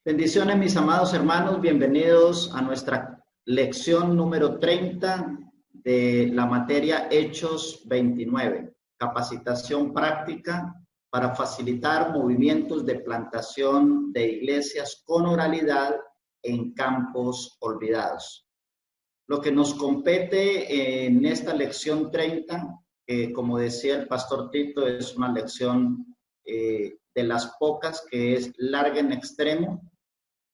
Bendiciones, mis amados hermanos, bienvenidos a nuestra lección número 30 de la materia Hechos 29, capacitación práctica para facilitar movimientos de plantación de iglesias con oralidad en campos olvidados. Lo que nos compete en esta lección 30, como decía el pastor Tito, es una lección de las pocas que es larga en extremo.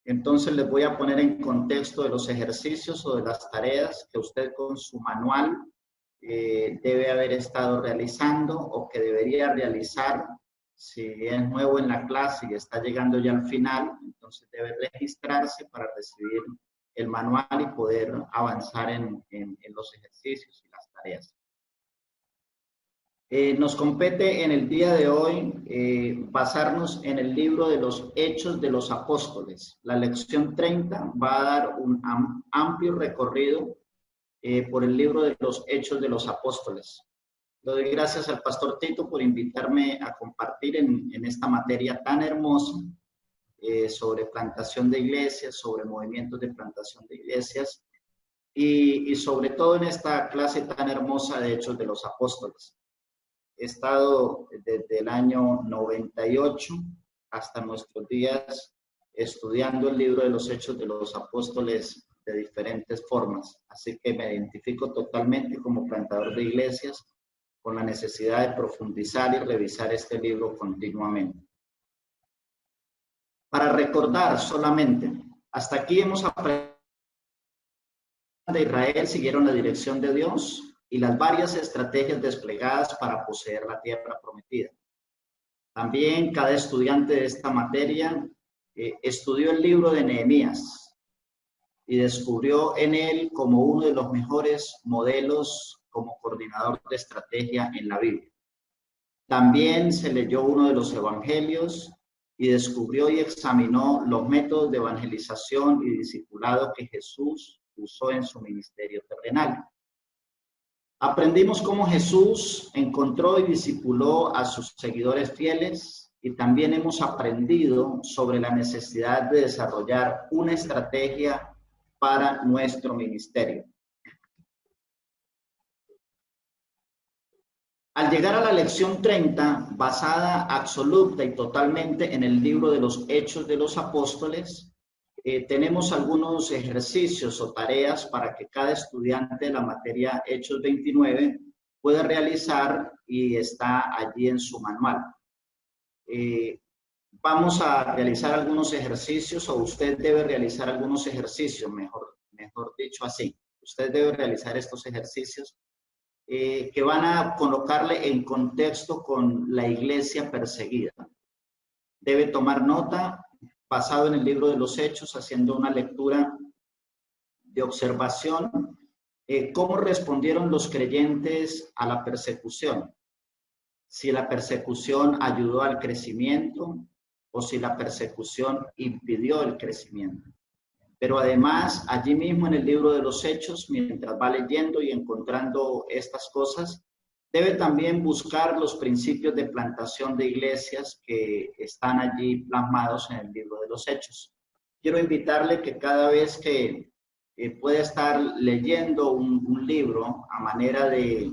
Entonces les voy a poner en contexto de los ejercicios o de las tareas que usted con su manual debe haber estado realizando o que debería realizar. Si es nuevo en la clase y está llegando ya al final, entonces debe registrarse para recibir el manual y poder avanzar en los ejercicios y las tareas. Nos compete en el día de hoy basarnos en el libro de los Hechos de los Apóstoles. La lección 30 va a dar un amplio recorrido por el libro de los Hechos de los Apóstoles. Le doy gracias al pastor Tito por invitarme a compartir en esta materia tan hermosa sobre plantación de iglesias, sobre movimientos de plantación de iglesias y sobre todo en esta clase tan hermosa de Hechos de los Apóstoles. He estado desde el año 98 hasta nuestros días estudiando el libro de los Hechos de los Apóstoles de diferentes formas. Así que me identifico totalmente como plantador de iglesias con la necesidad de profundizar y revisar este libro continuamente. Para recordar solamente, hasta aquí hemos aprendido de Israel siguieron la dirección de Dios y las varias estrategias desplegadas para poseer la tierra prometida. También cada estudiante de esta materia estudió el libro de Nehemías y descubrió en él como uno de los mejores modelos como coordinador de estrategia en la Biblia. También se leyó uno de los evangelios y descubrió y examinó los métodos de evangelización y discipulado que Jesús usó en su ministerio terrenal. Aprendimos cómo Jesús encontró y discipuló a sus seguidores fieles y también hemos aprendido sobre la necesidad de desarrollar una estrategia para nuestro ministerio. Al llegar a la lección 30, basada absoluta y totalmente en el libro de los Hechos de los Apóstoles, tenemos algunos ejercicios o tareas para que cada estudiante de la materia Hechos 29 pueda realizar y está allí en su manual. Vamos a realizar algunos ejercicios o usted debe realizar algunos ejercicios, mejor dicho así. Usted debe realizar estos ejercicios que van a colocarle en contexto con la iglesia perseguida. Debe tomar nota basado en el libro de los Hechos, haciendo una lectura de observación, cómo respondieron los creyentes a la persecución. Si la persecución ayudó al crecimiento o si la persecución impidió el crecimiento. Pero además, allí mismo en el libro de los Hechos, mientras va leyendo y encontrando estas cosas, debe también buscar los principios de plantación de iglesias que están allí plasmados en el libro de los Hechos. Quiero invitarle que cada vez que pueda estar leyendo un libro a manera de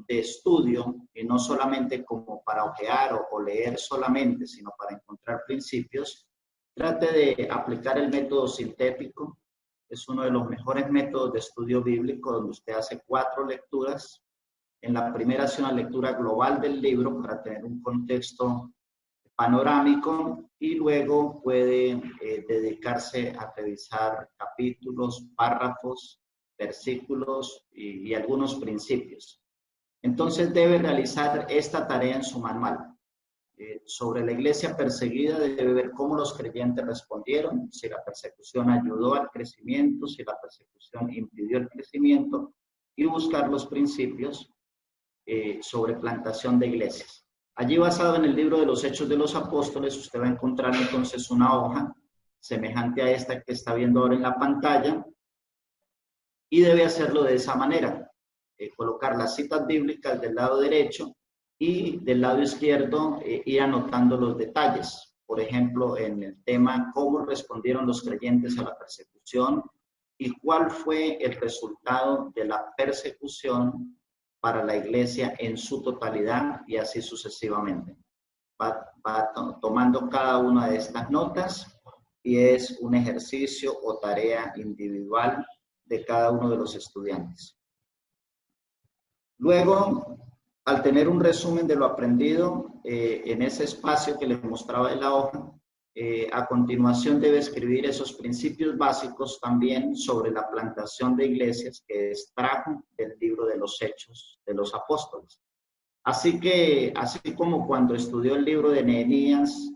estudio, y no solamente como para ojear o leer solamente, sino para encontrar principios, trate de aplicar el método sintético. Es uno de los mejores métodos de estudio bíblico, donde usted hace 4 lecturas. En la primera hace una lectura global del libro para tener un contexto panorámico y luego puede dedicarse a revisar capítulos, párrafos, versículos y algunos principios. Entonces debe realizar esta tarea en su manual. Sobre la iglesia perseguida debe ver cómo los creyentes respondieron, si la persecución ayudó al crecimiento, si la persecución impidió el crecimiento y buscar los principios sobre plantación de iglesias. Allí basado en el libro de los Hechos de los Apóstoles, usted va a encontrar entonces una hoja semejante a esta que está viendo ahora en la pantalla y debe hacerlo de esa manera. Colocar las citas bíblicas del lado derecho y del lado izquierdo ir anotando los detalles. por ejemplo, en el tema cómo respondieron los creyentes a la persecución y cuál fue el resultado de la persecución para la iglesia en su totalidad y así sucesivamente. Va tomando cada una de estas notas y es un ejercicio o tarea individual de cada uno de los estudiantes. Luego, al tener un resumen de lo aprendido en ese espacio que les mostraba en la hoja, a continuación debe escribir esos principios básicos también sobre la plantación de iglesias que extrajo del libro de los Hechos de los Apóstoles. Así que, así como cuando estudió el libro de Nehemías,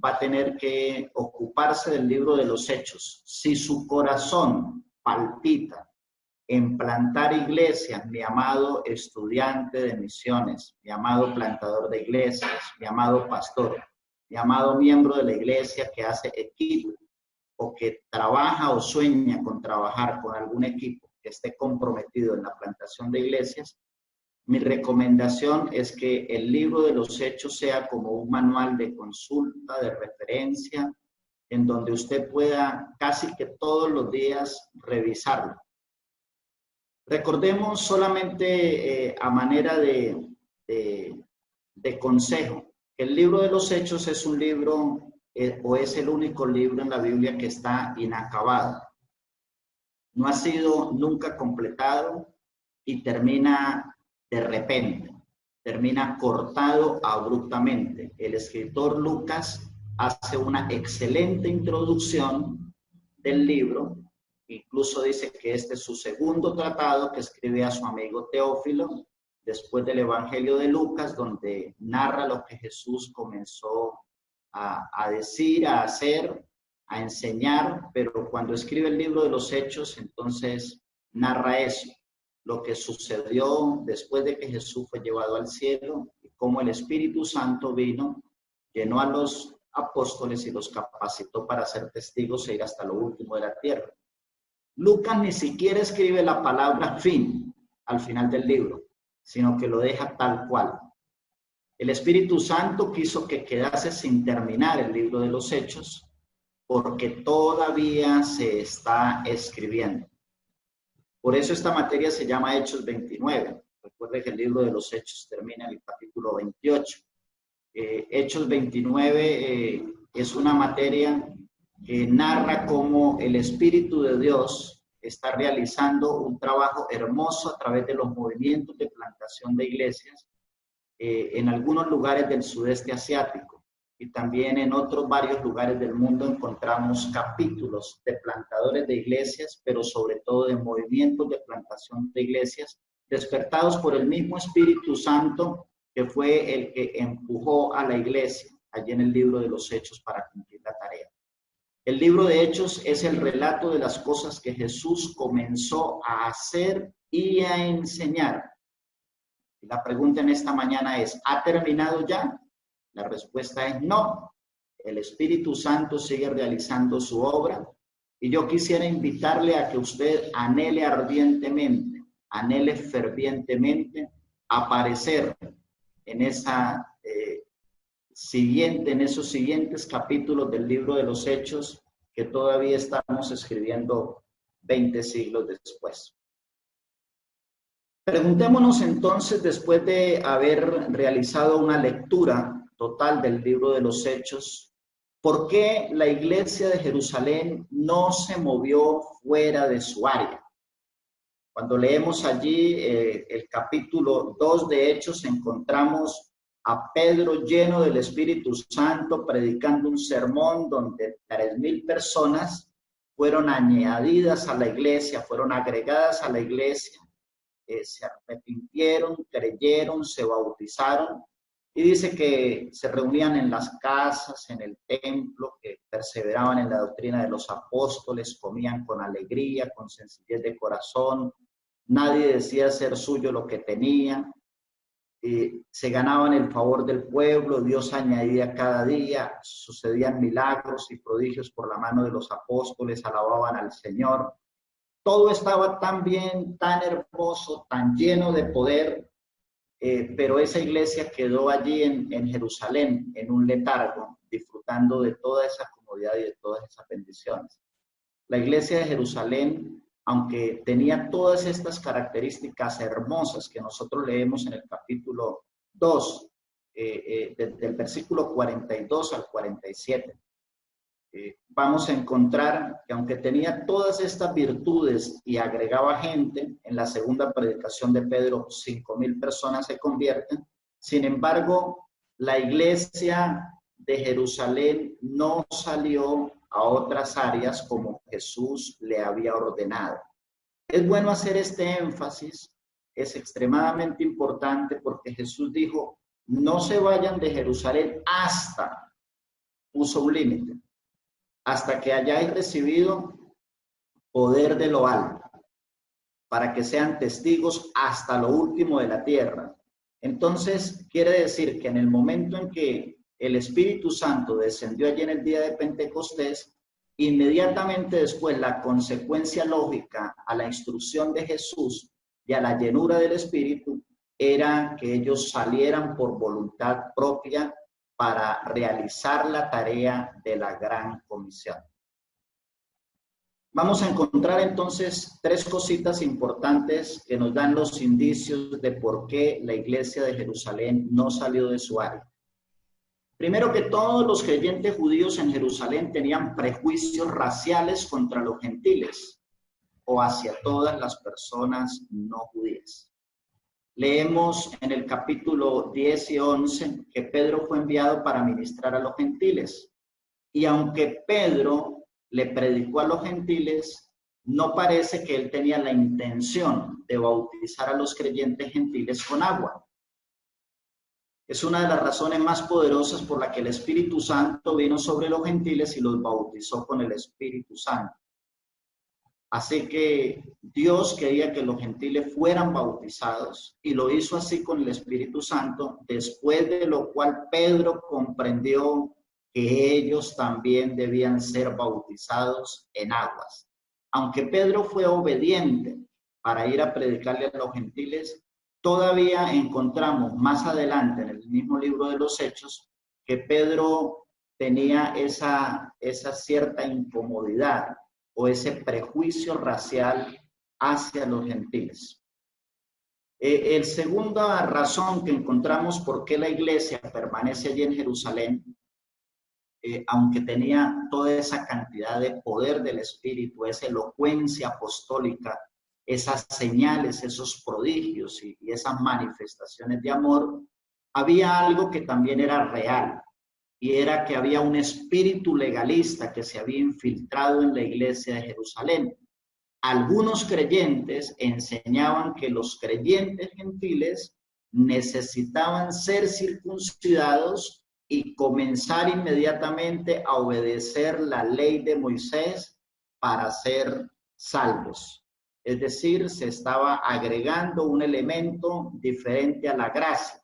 va a tener que ocuparse del libro de los Hechos. Si su corazón palpita en plantar iglesias, mi amado estudiante de misiones, mi amado plantador de iglesias, mi amado pastor, mi amado miembro de la iglesia que hace equipo o que trabaja o sueña con trabajar con algún equipo que esté comprometido en la plantación de iglesias, mi recomendación es que el libro de los Hechos sea como un manual de consulta, de referencia, en donde usted pueda casi que todos los días revisarlo. Recordemos solamente a manera de consejo, que el libro de los Hechos es un libro o es el único libro en la Biblia que está inacabado. No ha sido nunca completado y termina de repente, termina cortado abruptamente. El escritor Lucas hace una excelente introducción del libro, incluso dice que este es su segundo tratado que escribe a su amigo Teófilo, después del Evangelio de Lucas, donde narra lo que Jesús comenzó a decir, a hacer, a enseñar, pero cuando escribe el libro de los Hechos, entonces narra eso, lo que sucedió después de que Jesús fue llevado al cielo y cómo el Espíritu Santo vino, llenó a los apóstoles y los capacitó para ser testigos e ir hasta lo último de la tierra. Lucas ni siquiera escribe la palabra fin al final del libro, sino que lo deja tal cual. El Espíritu Santo quiso que quedase sin terminar el libro de los Hechos porque todavía se está escribiendo. Por eso esta materia se llama Hechos 29. Recuerde que el libro de los Hechos termina en el capítulo 28. Hechos 29 es una materia que narra cómo el Espíritu de Dios está realizando un trabajo hermoso a través de los movimientos de plantación de iglesias en algunos lugares del sudeste asiático y también en otros varios lugares del mundo encontramos capítulos de plantadores de iglesias, pero sobre todo de movimientos de plantación de iglesias despertados por el mismo Espíritu Santo que fue el que empujó a la iglesia allí en el libro de los Hechos para cumplir la tarea. El libro de Hechos es el relato de las cosas que Jesús comenzó a hacer y a enseñar. Y la pregunta en esta mañana es, ¿ha terminado ya? La respuesta es no. El Espíritu Santo sigue realizando su obra y yo quisiera invitarle a que usted anhele ardientemente, anhele fervientemente aparecer en esa en esos siguientes capítulos del libro de los Hechos que todavía estamos escribiendo 20 siglos después. Preguntémonos entonces, después de haber realizado una lectura total del libro de los Hechos, ¿por qué la iglesia de Jerusalén no se movió fuera de su área? Cuando leemos allí el capítulo 2 de Hechos, encontramos a Pedro lleno del Espíritu Santo predicando un sermón donde 3,000 personas fueron añadidas a la iglesia, fueron agregadas a la iglesia, se arrepintieron, creyeron, se bautizaron y dice que se reunían en las casas, en el templo, que perseveraban en la doctrina de los apóstoles, comían con alegría, con sencillez de corazón, nadie decía ser suyo lo que tenía. Se ganaban el favor del pueblo, Dios añadía cada día, sucedían milagros y prodigios por la mano de los apóstoles, alababan al Señor. Todo estaba tan bien, tan hermoso, tan lleno de poder, pero esa iglesia quedó allí en Jerusalén, en un letargo, disfrutando de toda esa comodidad y de todas esas bendiciones. La iglesia de Jerusalén, aunque tenía todas estas características hermosas que nosotros leemos en el capítulo 2, desde el versículo 42 al 47, vamos a encontrar que aunque tenía todas estas virtudes y agregaba gente, en la segunda predicación de Pedro, 5,000 personas se convierten. Sin embargo, la iglesia de Jerusalén no salió a otras áreas como Jesús le había ordenado. Es bueno hacer este énfasis, es extremadamente importante porque Jesús dijo, no se vayan de Jerusalén hasta, puso un límite, hasta que hayáis recibido poder de lo alto, para que sean testigos hasta lo último de la tierra. Entonces, quiere decir que en el momento en que el Espíritu Santo descendió allí en el día de Pentecostés, inmediatamente después la consecuencia lógica a la instrucción de Jesús y a la llenura del Espíritu era que ellos salieran por voluntad propia para realizar la tarea de la gran comisión. Vamos a encontrar entonces tres cositas importantes que nos dan los indicios de por qué la iglesia de Jerusalén no salió de su área. Primero que todos los creyentes judíos en Jerusalén tenían prejuicios raciales contra los gentiles o hacia todas las personas no judías. Leemos en el capítulo 10 y 11 que Pedro fue enviado para ministrar a los gentiles. Y aunque Pedro le predicó a los gentiles, no parece que él tenía la intención de bautizar a los creyentes gentiles con agua. Es una de las razones más poderosas por la que el Espíritu Santo vino sobre los gentiles y los bautizó con el Espíritu Santo. Así que Dios quería que los gentiles fueran bautizados y lo hizo así con el Espíritu Santo, después de lo cual Pedro comprendió que ellos también debían ser bautizados en aguas. Aunque Pedro fue obediente para ir a predicarle a los gentiles, todavía encontramos más adelante en el mismo libro de los Hechos que Pedro tenía esa cierta incomodidad o ese prejuicio racial hacia los gentiles. La segunda razón que encontramos por qué la iglesia permanece allí en Jerusalén, aunque tenía toda esa cantidad de poder del Espíritu, esa elocuencia apostólica, esas señales, esos prodigios y esas manifestaciones de amor, había algo que también era real, y era que había un espíritu legalista que se había infiltrado en la iglesia de Jerusalén. Algunos creyentes enseñaban que los creyentes gentiles necesitaban ser circuncidados y comenzar inmediatamente a obedecer la ley de Moisés para ser salvos. Es decir, se estaba agregando un elemento diferente a la gracia.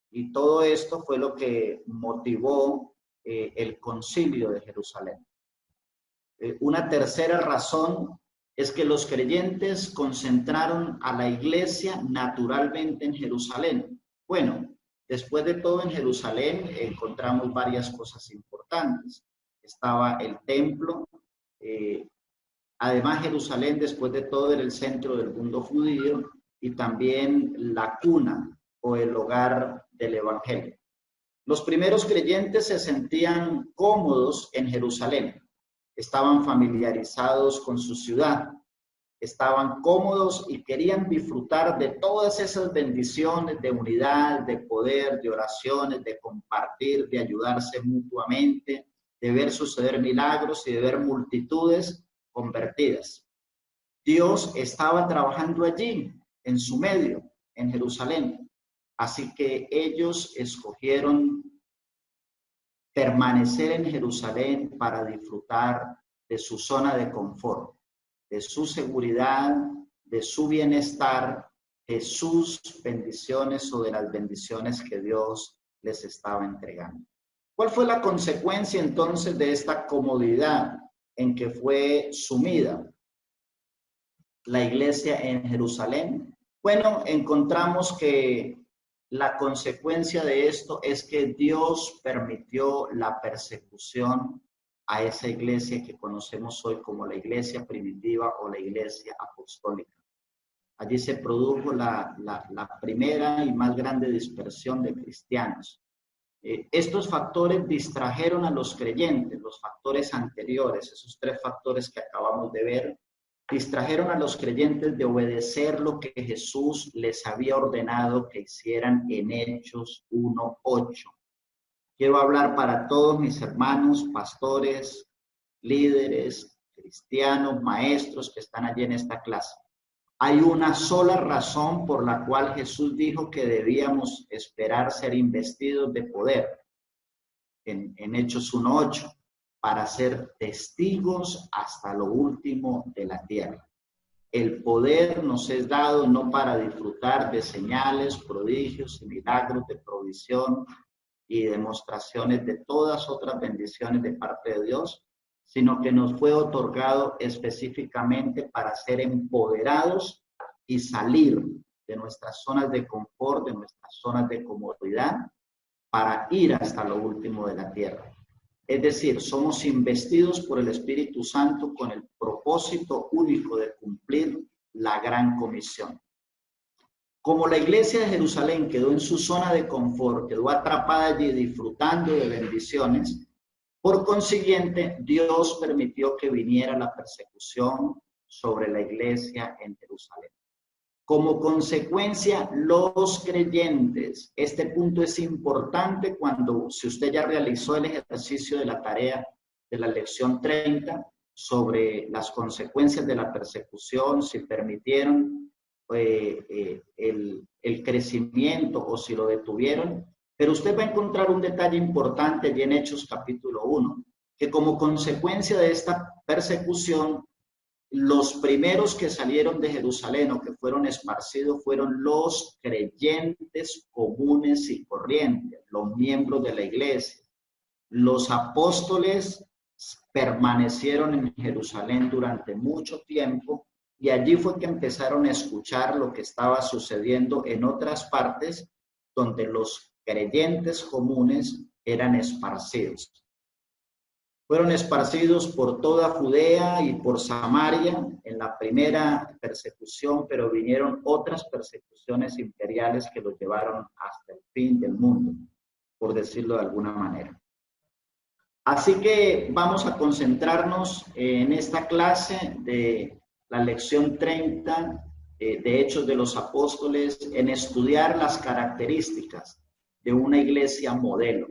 Y todo esto fue lo que motivó el concilio de Jerusalén. Una tercera razón es que los creyentes concentraron a la iglesia naturalmente en Jerusalén. Bueno, después de todo en Jerusalén encontramos varias cosas importantes. Estaba el templo, además Jerusalén después de todo era el centro del mundo judío y también la cuna o el hogar del evangelio. Los primeros creyentes se sentían cómodos en Jerusalén, estaban familiarizados con su ciudad, estaban cómodos y querían disfrutar de todas esas bendiciones de unidad, de poder, de oraciones, de compartir, de ayudarse mutuamente, de ver suceder milagros y de ver multitudes convertidas. Dios estaba trabajando allí, en su medio, en Jerusalén. Así que ellos escogieron permanecer en Jerusalén para disfrutar de su zona de confort, de su seguridad, de su bienestar, de sus bendiciones o de las bendiciones que Dios les estaba entregando. ¿Cuál fue la consecuencia entonces de esta comodidad en que fue sumida la iglesia en Jerusalén? Bueno, encontramos que la consecuencia de esto es que Dios permitió la persecución a esa iglesia que conocemos hoy como la iglesia primitiva o la iglesia apostólica. Allí se produjo la primera y más grande dispersión de cristianos. Estos factores distrajeron a los creyentes, los factores anteriores, esos tres factores que acabamos de ver, distrajeron a los creyentes de obedecer lo que Jesús les había ordenado que hicieran en Hechos 1:8. Quiero hablar para todos mis hermanos, pastores, líderes, cristianos, maestros que están allí en esta clase. Hay una sola razón por la cual Jesús dijo que debíamos esperar ser investidos de poder en Hechos 1:8, para ser testigos hasta lo último de la tierra. El poder nos es dado no para disfrutar de señales, prodigios y milagros de provisión y demostraciones de todas otras bendiciones de parte de Dios, sino que nos fue otorgado específicamente para ser empoderados y salir de nuestras zonas de confort, de nuestras zonas de comodidad, para ir hasta lo último de la tierra. Es decir, somos investidos por el Espíritu Santo con el propósito único de cumplir la gran comisión. Como la iglesia de Jerusalén quedó en su zona de confort, quedó atrapada allí disfrutando de bendiciones, por consiguiente, Dios permitió que viniera la persecución sobre la iglesia en Jerusalén. Como consecuencia, los creyentes, este punto es importante si usted ya realizó el ejercicio de la tarea de la lección 30 sobre las consecuencias de la persecución, si permitieron el crecimiento o si lo detuvieron. Pero usted va a encontrar un detalle importante allí en Hechos capítulo 1, que como consecuencia de esta persecución, los primeros que salieron de Jerusalén o que fueron esparcidos fueron los creyentes comunes y corrientes, los miembros de la iglesia. Los apóstoles permanecieron en Jerusalén durante mucho tiempo y allí fue que empezaron a escuchar lo que estaba sucediendo en otras partes donde los creyentes comunes eran esparcidos. Fueron esparcidos por toda Judea y por Samaria en la primera persecución, pero vinieron otras persecuciones imperiales que los llevaron hasta el fin del mundo, por decirlo de alguna manera. Así que vamos a concentrarnos en esta clase de la lección 30 de Hechos de los Apóstoles en estudiar las características de una iglesia modelo.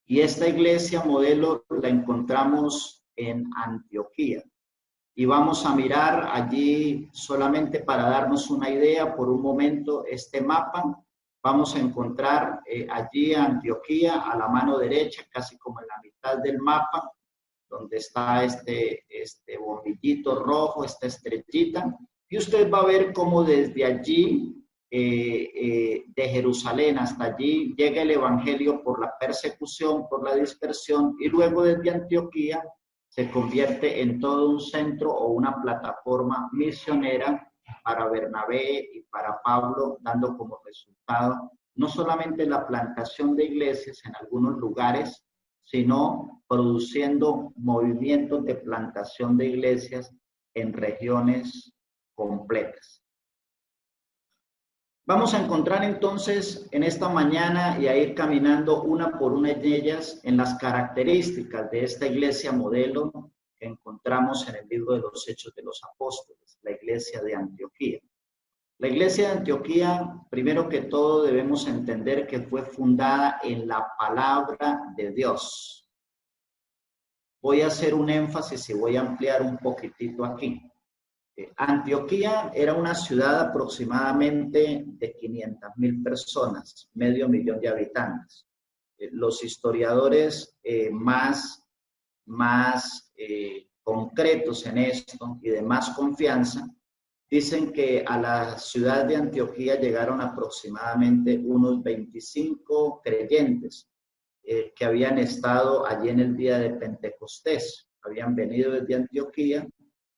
Y esta iglesia modelo la encontramos en Antioquía. Y vamos a mirar allí, solamente para darnos una idea, por un momento, este mapa. Vamos a encontrar allí Antioquía a la mano derecha, casi como en la mitad del mapa, donde está este bombillito rojo, esta estrellita. Y usted va a ver cómo desde allí, de Jerusalén hasta allí, llega el evangelio por la persecución, por la dispersión, y luego desde Antioquía se convierte en todo un centro o una plataforma misionera para Bernabé y para Pablo, dando como resultado no solamente la plantación de iglesias en algunos lugares, sino produciendo movimientos de plantación de iglesias en regiones completas. Vamos a encontrar entonces en esta mañana y a ir caminando una por una de ellas en las características de esta iglesia modelo que encontramos en el libro de los Hechos de los Apóstoles, la iglesia de Antioquía. La iglesia de Antioquía, primero que todo, debemos entender que fue fundada en la palabra de Dios. Voy a hacer un énfasis y voy a ampliar un poquitito aquí. Antioquía era una ciudad aproximadamente de 500,000 personas, 500,000 de habitantes. Los historiadores más concretos en esto y de más confianza dicen que a la ciudad de Antioquía llegaron aproximadamente unos 25 creyentes que habían estado allí en el día de Pentecostés. Habían venido desde Antioquía,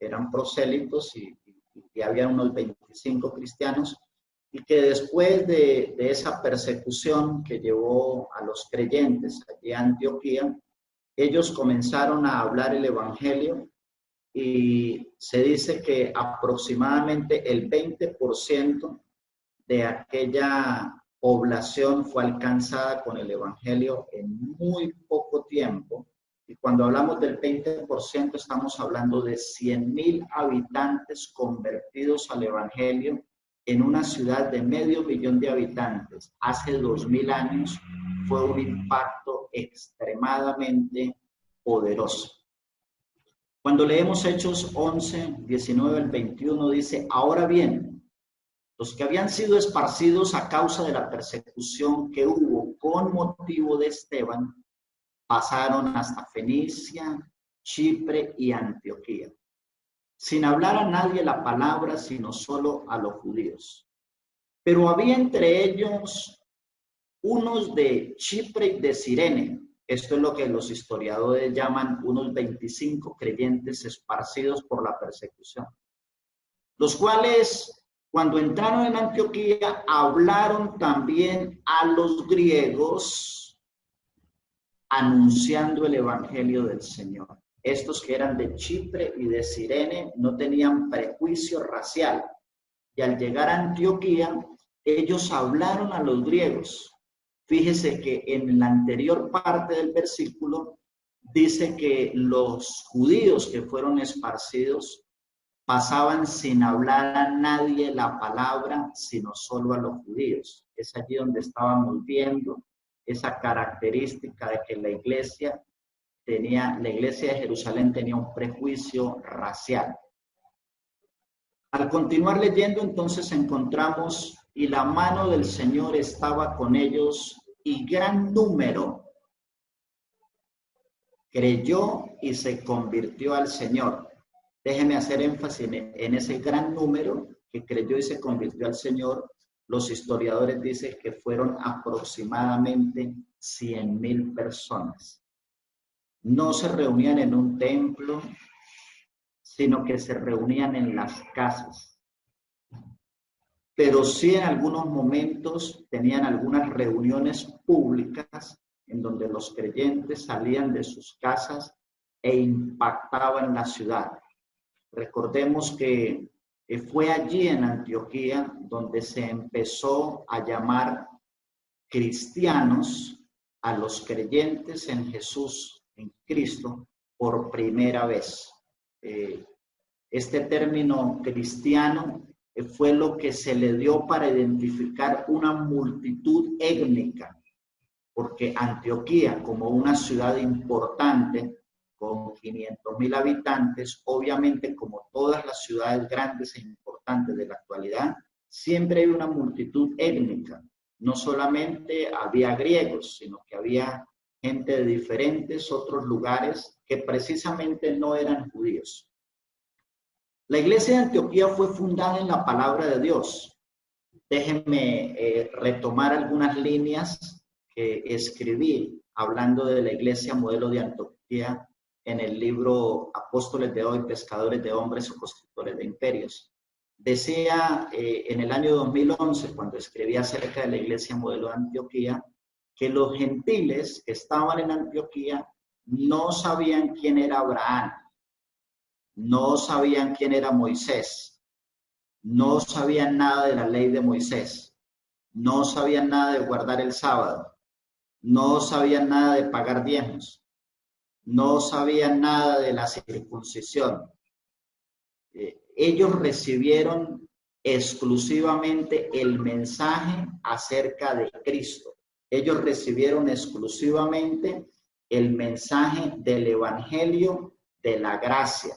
eran prosélitos y había unos 25 cristianos y que después de esa persecución que llevó a los creyentes allí a Antioquía, ellos comenzaron a hablar el evangelio y se dice que aproximadamente el 20% de aquella población fue alcanzada con el evangelio en muy poco tiempo. Y cuando hablamos del 20%, estamos hablando de 100,000 habitantes convertidos al evangelio en una ciudad de 500,000 de habitantes. Hace 2000 años fue un impacto extremadamente poderoso. Cuando leemos Hechos 11, 19 al 21, dice: ahora bien, los que habían sido esparcidos a causa de la persecución que hubo con motivo de Esteban, pasaron hasta Fenicia, Chipre y Antioquía, sin hablar a nadie la palabra, sino solo a los judíos. Pero había entre ellos unos de Chipre y de Cirene. Esto es lo que los historiadores llaman unos 25 creyentes esparcidos por la persecución, los cuales, cuando entraron en Antioquía, hablaron también a los griegos, anunciando el evangelio del Señor. Estos que eran de Chipre y de Cirene no tenían prejuicio racial, y al llegar a Antioquía, ellos hablaron a los griegos. Fíjese que en la anterior parte del versículo dice que los judíos que fueron esparcidos pasaban sin hablar a nadie la palabra, sino solo a los judíos. Es allí donde estábamos viendo esa característica de que la iglesia de Jerusalén tenía un prejuicio racial. Al continuar leyendo, entonces encontramos: y la mano del Señor estaba con ellos, y gran número creyó y se convirtió al Señor. Déjeme hacer énfasis en ese gran número que creyó y se convirtió al Señor. Los historiadores dicen que fueron aproximadamente 100,000 personas. No se reunían en un templo, sino que se reunían en las casas. Pero sí en algunos momentos tenían algunas reuniones públicas en donde los creyentes salían de sus casas e impactaban la ciudad. Recordemos que fue allí en Antioquía donde se empezó a llamar cristianos a los creyentes en Jesús, en Cristo, por primera vez. Este término cristiano fue lo que se le dio para identificar una multitud étnica, porque Antioquía, como una ciudad importante, con 500,000 habitantes, obviamente como todas las ciudades grandes e importantes de la actualidad, siempre hay una multitud étnica. No solamente había griegos, sino que había gente de diferentes otros lugares que precisamente no eran judíos. La iglesia de Antioquía fue fundada en la palabra de Dios. Déjenme retomar algunas líneas que escribí hablando de la iglesia modelo de Antioquía en el libro Apóstoles de hoy, pescadores de hombres o constructores de imperios. Decía en el año 2011, cuando escribí acerca de la iglesia modelo de Antioquía, que los gentiles que estaban en Antioquía no sabían quién era Abraham, no sabían quién era Moisés, no sabían nada de la ley de Moisés, no sabían nada de guardar el sábado, no sabían nada de pagar diezmos, no sabían nada de la circuncisión. Ellos recibieron exclusivamente el mensaje acerca de Cristo. Ellos recibieron exclusivamente el mensaje del evangelio de la gracia.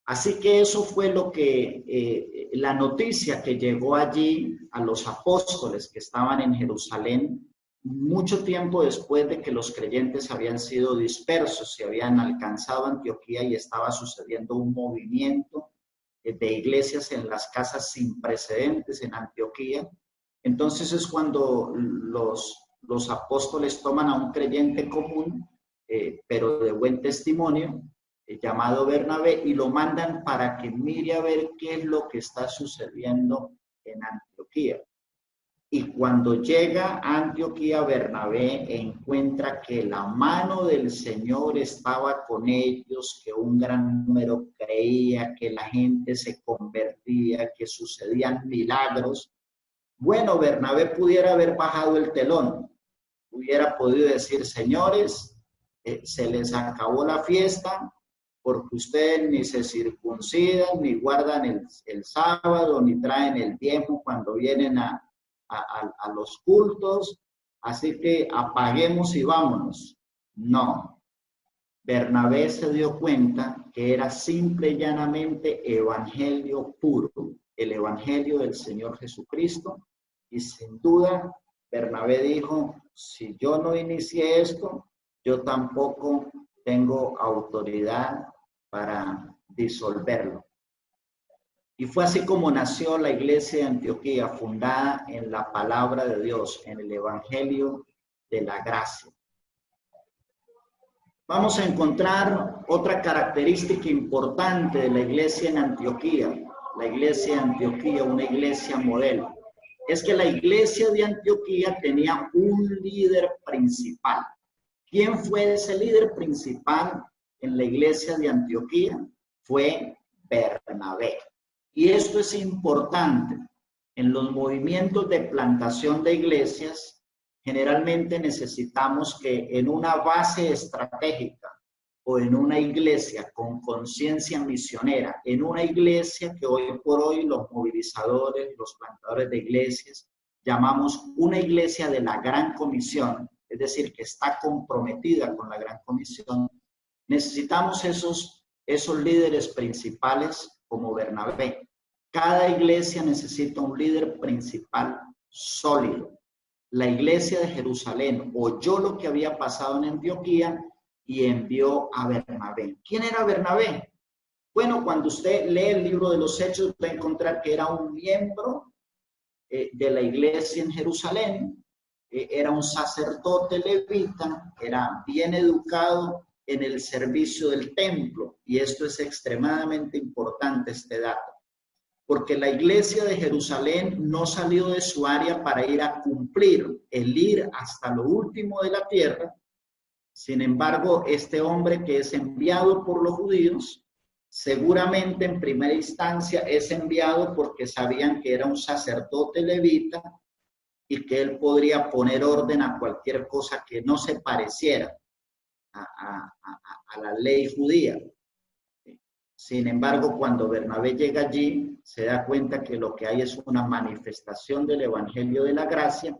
Así que eso fue lo que la noticia que llegó allí a los apóstoles que estaban en Jerusalén mucho tiempo después de que los creyentes habían sido dispersos, se habían alcanzado Antioquía y estaba sucediendo un movimiento de iglesias en las casas sin precedentes en Antioquía. Entonces es cuando los apóstoles toman a un creyente común, pero de buen testimonio, llamado Bernabé, y lo mandan para que mire a ver qué es lo que está sucediendo en Antioquía. Y cuando llega a Antioquía, Bernabé encuentra que la mano del Señor estaba con ellos, que un gran número creía, que la gente se convertía, que sucedían milagros. Bueno, Bernabé pudiera haber bajado el telón, hubiera podido decir, señores, se les acabó la fiesta porque ustedes ni se circuncidan, ni guardan el sábado, ni traen el diezmo cuando vienen a los cultos, así que apaguemos y vámonos. No, Bernabé se dio cuenta que era simple y llanamente evangelio puro, el evangelio del Señor Jesucristo, y sin duda Bernabé dijo, si yo no inicié esto, yo tampoco tengo autoridad para disolverlo. Y fue así como nació la iglesia de Antioquía, fundada en la palabra de Dios, en el evangelio de la gracia. Vamos a encontrar otra característica importante de la iglesia en Antioquía. La iglesia de Antioquía, una iglesia modelo. Es que la iglesia de Antioquía tenía un líder principal. ¿Quién fue ese líder principal en la iglesia de Antioquía? Fue Bernabé. Y esto es importante. En los movimientos de plantación de iglesias, generalmente necesitamos que en una base estratégica o en una iglesia con conciencia misionera, en una iglesia que hoy por hoy los movilizadores, los plantadores de iglesias, llamamos una iglesia de la Gran Comisión, es decir, que está comprometida con la Gran Comisión, necesitamos esos líderes principales como Bernabé. Cada iglesia necesita un líder principal sólido. La iglesia de Jerusalén oyó lo que había pasado en Antioquía y envió a Bernabé. ¿Quién era Bernabé? Bueno, cuando usted lee el libro de los Hechos, va a encontrar que era un miembro de la iglesia en Jerusalén, era un sacerdote levita, era bien educado en el servicio del templo, y esto es extremadamente importante, este dato, porque la iglesia de Jerusalén no salió de su área para ir a cumplir el ir hasta lo último de la tierra. Sin embargo, este hombre que es enviado por los judíos, seguramente en primera instancia es enviado porque sabían que era un sacerdote levita y que él podría poner orden a cualquier cosa que no se pareciera a la ley judía. Sin embargo, cuando Bernabé llega allí, se da cuenta que lo que hay es una manifestación del evangelio de la gracia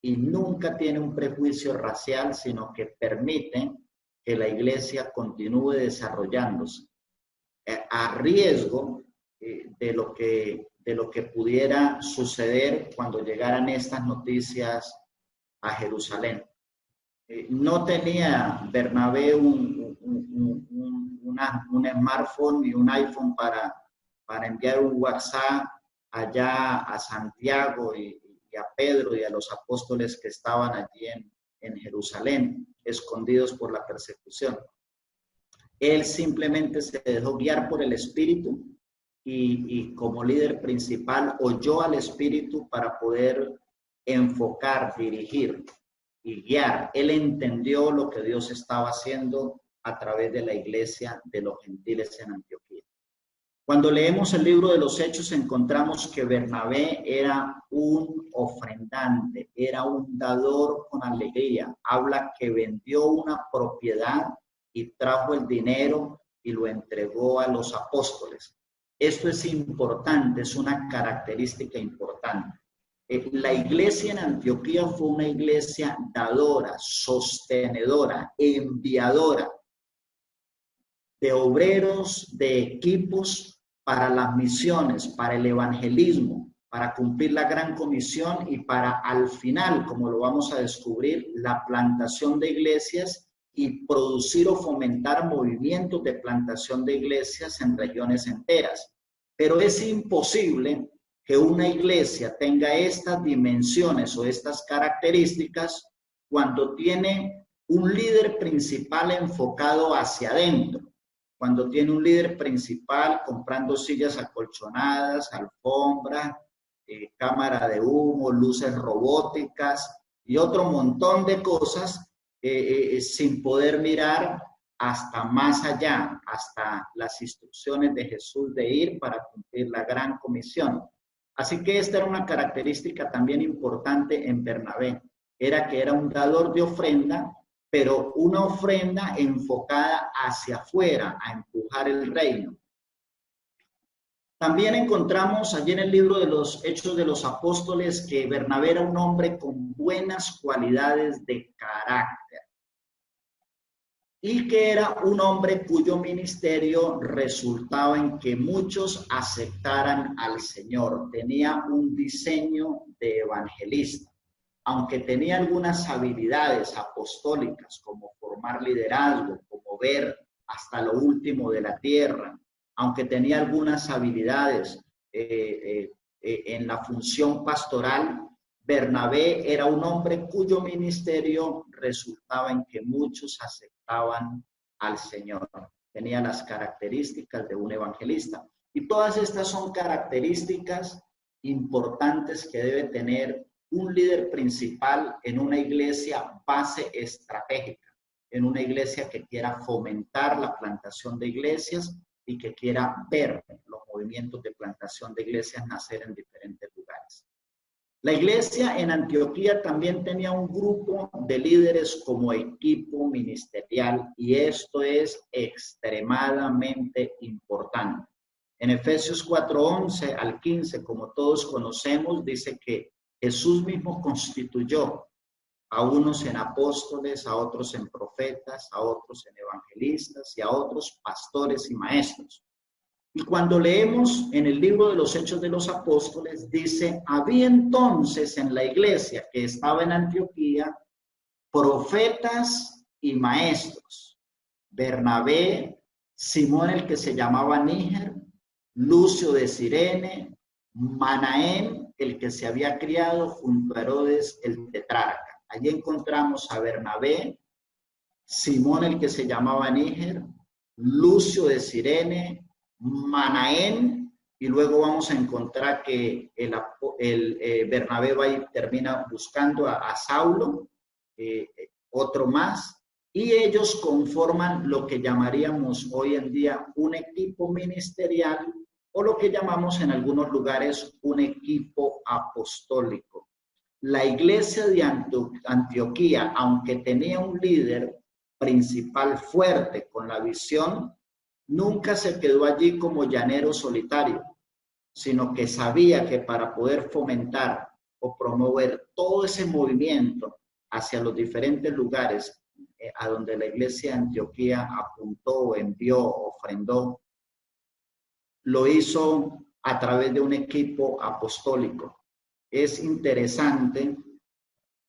y nunca tiene un prejuicio racial, sino que permite que la iglesia continúe desarrollándose a riesgo de lo que pudiera suceder cuando llegaran estas noticias a Jerusalén. No tenía Bernabé un smartphone ni un iPhone para enviar un WhatsApp allá a Santiago y a Pedro y a los apóstoles que estaban allí en Jerusalén, escondidos por la persecución. Él simplemente se dejó guiar por el Espíritu y como líder principal oyó al Espíritu para poder enfocar, dirigir y guiar. Él entendió lo que Dios estaba haciendo a través de la iglesia de los gentiles en Antioquía. Cuando leemos el libro de los Hechos, encontramos que Bernabé era un ofrendante, era un dador con alegría. Habla que vendió una propiedad y trajo el dinero y lo entregó a los apóstoles. Esto es importante, es una característica importante. La iglesia en Antioquía fue una iglesia dadora, sostenedora, enviadora de obreros, de equipos para las misiones, para el evangelismo, para cumplir la gran comisión y para al final, como lo vamos a descubrir, la plantación de iglesias y producir o fomentar movimientos de plantación de iglesias en regiones enteras. Pero es imposible que una iglesia tenga estas dimensiones o estas características cuando tiene un líder principal enfocado hacia adentro, cuando tiene un líder principal comprando sillas acolchonadas, alfombra, cámara de humo, luces robóticas y otro montón de cosas sin poder mirar hasta más allá, hasta las instrucciones de Jesús de ir para cumplir la gran comisión. Así que esta era una característica también importante en Bernabé, era que era un dador de ofrenda, pero una ofrenda enfocada hacia afuera, a empujar el reino. También encontramos allí en el libro de los Hechos de los Apóstoles que Bernabé era un hombre con buenas cualidades de carácter y que era un hombre cuyo ministerio resultaba en que muchos aceptaran al Señor. Tenía un diseño de evangelista, aunque tenía algunas habilidades apostólicas como formar liderazgo, como ver hasta lo último de la tierra, aunque tenía algunas habilidades en la función pastoral, Bernabé era un hombre cuyo ministerio resultaba en que muchos aceptaban al Señor. Tenía las características de un evangelista. Y todas estas son características importantes que debe tener un líder principal en una iglesia base estratégica, en una iglesia que quiera fomentar la plantación de iglesias y que quiera ver los movimientos de plantación de iglesias nacer en diferentes lugares. La iglesia en Antioquía también tenía un grupo de líderes como equipo ministerial y esto es extremadamente importante. En Efesios 4:11 al 15, como todos conocemos, dice que Jesús mismo constituyó a unos en apóstoles, a otros en profetas, a otros en evangelistas y a otros pastores y maestros. Y cuando leemos en el libro de los Hechos de los Apóstoles, dice, había entonces en la iglesia que estaba en Antioquía profetas y maestros. Bernabé, Simón el que se llamaba Níger, Lucio de Cirene, Manaén, el que se había criado junto a Herodes el tetrarca. Allí encontramos a Bernabé, Simón el que se llamaba Níger, Lucio de Cirene, Manaén, y luego vamos a encontrar que Bernabé va y termina buscando a Saulo, otro más, y ellos conforman lo que llamaríamos hoy en día un equipo ministerial o lo que llamamos en algunos lugares un equipo apostólico. La iglesia de Antioquía, aunque tenía un líder principal fuerte con la visión, nunca se quedó allí como llanero solitario, sino que sabía que para poder fomentar o promover todo ese movimiento hacia los diferentes lugares a donde la iglesia de Antioquía apuntó, envió, ofrendó, lo hizo a través de un equipo apostólico. Es interesante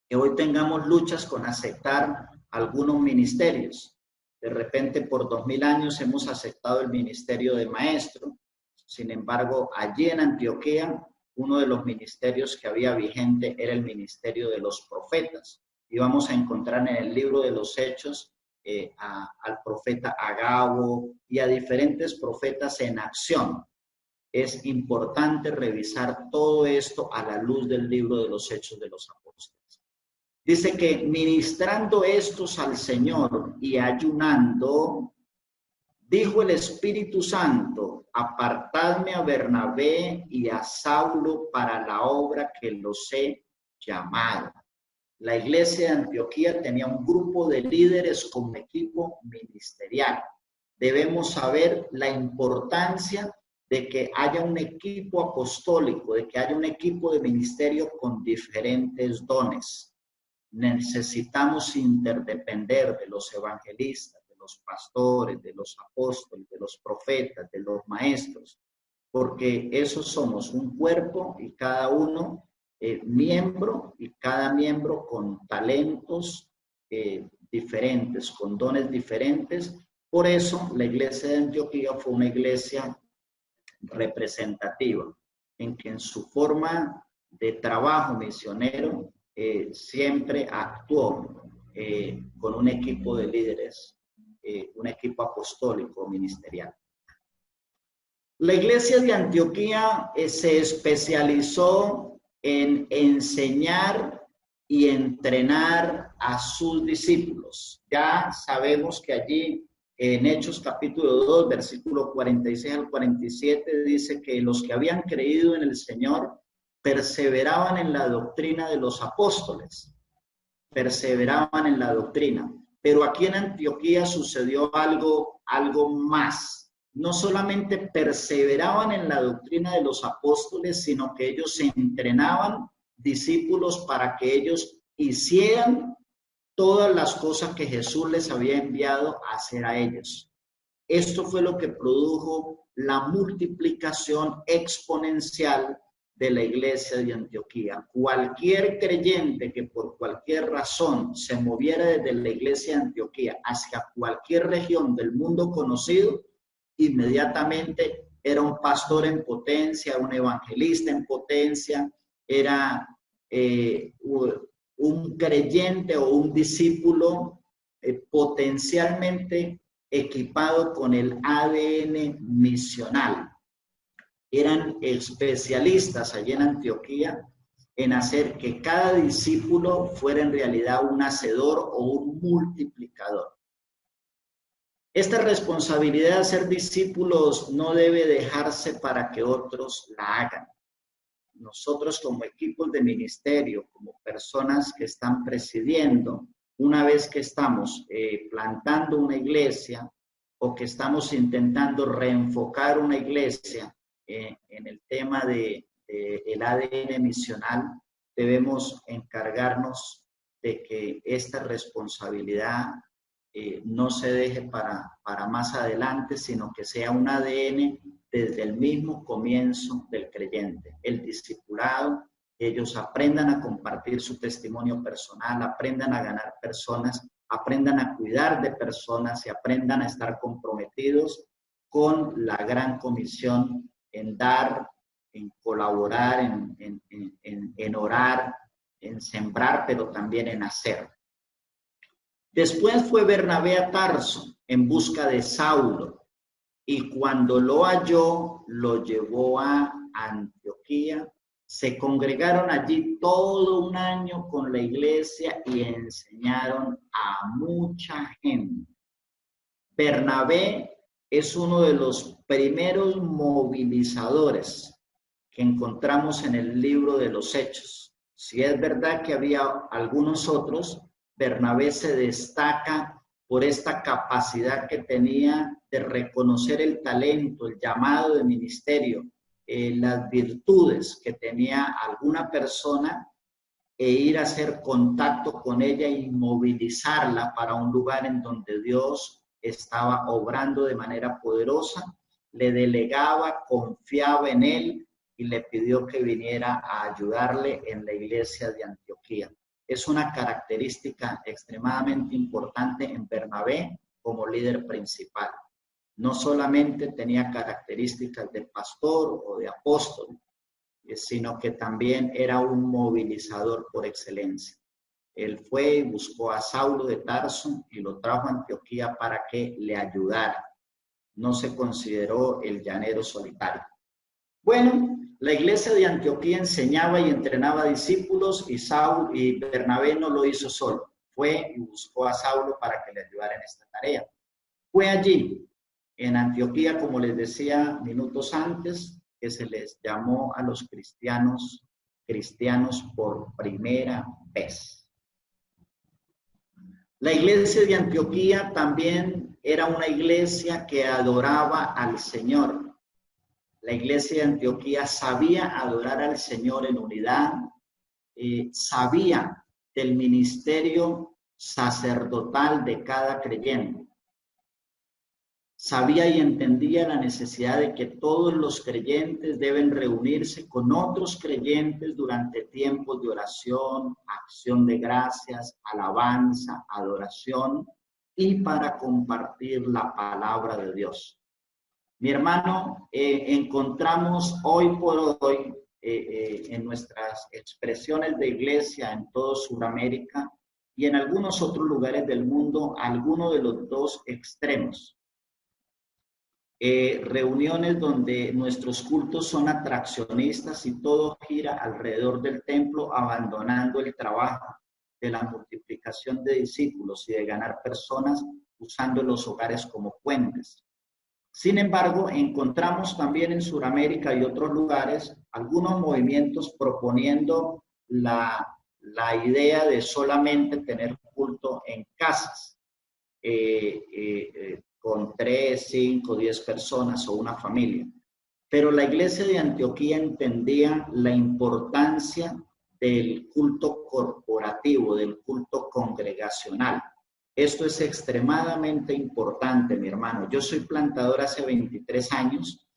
que hoy tengamos luchas con aceptar algunos ministerios. De repente, por 2000 años hemos aceptado el ministerio de maestro. Sin embargo, allí en Antioquía, uno de los ministerios que había vigente era el ministerio de los profetas. Y vamos a encontrar en el libro de los Hechos al profeta Agabo y a diferentes profetas en acción. Es importante revisar todo esto a la luz del libro de los Hechos de los Apóstoles. Dice que ministrando estos al Señor y ayunando, dijo el Espíritu Santo, apartadme a Bernabé y a Saulo para la obra que los he llamado. La iglesia de Antioquía tenía un grupo de líderes como equipo ministerial. Debemos saber la importancia de que haya un equipo apostólico, de que haya un equipo de ministerio con diferentes dones. Necesitamos interdepender de los evangelistas, de los pastores, de los apóstoles, de los profetas, de los maestros, porque esos somos un cuerpo y cada uno miembro, y cada miembro con talentos diferentes, con dones diferentes. Por eso la iglesia de Antioquía fue una iglesia representativa, en que en su forma de trabajo misionero siempre actuó con un equipo de líderes, un equipo apostólico ministerial. La iglesia de Antioquía se especializó en enseñar y entrenar a sus discípulos. Ya sabemos que allí en Hechos capítulo 2, versículo 46 al 47, dice que los que habían creído en el Señor perseveraban en la doctrina de los apóstoles, perseveraban en la doctrina. Pero aquí en Antioquía sucedió algo más. No solamente perseveraban en la doctrina de los apóstoles, sino que ellos se entrenaban discípulos para que ellos hicieran todas las cosas que Jesús les había enviado a hacer a ellos. Esto fue lo que produjo la multiplicación exponencial de la iglesia de Antioquía. Cualquier creyente que por cualquier razón se moviera desde la iglesia de Antioquía hacia cualquier región del mundo conocido, inmediatamente era un pastor en potencia, un evangelista en potencia, era un creyente o un discípulo potencialmente equipado con el ADN misional. Eran especialistas allí en Antioquía en hacer que cada discípulo fuera en realidad un hacedor o un multiplicador. Esta responsabilidad de ser discípulos no debe dejarse para que otros la hagan. Nosotros como equipos de ministerio, como personas que están presidiendo, una vez que estamos plantando una iglesia o que estamos intentando reenfocar una iglesia en el tema del ADN misional, debemos encargarnos de que esta responsabilidad no se deje para más adelante, sino que sea un ADN desde el mismo comienzo del creyente. El discipulado, ellos aprendan a compartir su testimonio personal, aprendan a ganar personas, aprendan a cuidar de personas y aprendan a estar comprometidos con la gran comisión en dar, en colaborar, en orar, en sembrar, pero también en hacer. Después fue Bernabé a Tarso en busca de Saulo y cuando lo halló, lo llevó a Antioquía. Se congregaron allí todo un año con la iglesia y enseñaron a mucha gente. Bernabé es uno de los primeros movilizadores que encontramos en el libro de los Hechos. Si es verdad que había algunos otros, Bernabé se destaca por esta capacidad que tenía de reconocer el talento, el llamado de ministerio, las virtudes que tenía alguna persona e ir a hacer contacto con ella y movilizarla para un lugar en donde Dios estaba obrando de manera poderosa, le delegaba, confiaba en él y le pidió que viniera a ayudarle en la iglesia de Antioquía. Es una característica extremadamente importante en Bernabé como líder principal. No solamente tenía características de pastor o de apóstol, sino que también era un movilizador por excelencia. Él fue y buscó a Saulo de Tarso y lo trajo a Antioquía para que le ayudara. No se consideró el llanero solitario. Bueno, la iglesia de Antioquía enseñaba y entrenaba discípulos y Bernabé no lo hizo solo. Fue y buscó a Saulo para que le ayudara en esta tarea. Fue allí, en Antioquía, como les decía minutos antes, que se les llamó a los cristianos por primera vez. La iglesia de Antioquía también era una iglesia que adoraba al Señor. La iglesia de Antioquía sabía adorar al Señor en unidad, sabía del ministerio sacerdotal de cada creyente. Sabía y entendía la necesidad de que todos los creyentes deben reunirse con otros creyentes durante tiempos de oración, acción de gracias, alabanza, adoración y para compartir la palabra de Dios. Mi hermano, encontramos hoy por hoy en nuestras expresiones de iglesia en todo Sudamérica y en algunos otros lugares del mundo, alguno de los dos extremos. reuniones donde nuestros cultos son atraccionistas y todo gira alrededor del templo, abandonando el trabajo de la multiplicación de discípulos y de ganar personas usando los hogares como puentes. Sin embargo, encontramos también en Sudamérica y otros lugares algunos movimientos proponiendo la idea de solamente tener culto en casas, con 3, 5, 10 personas o una familia. Pero la iglesia de Antioquía entendía la importancia del culto corporativo, del culto congregacional. Esto es extremadamente importante, mi hermano. Yo soy plantador hace 23 años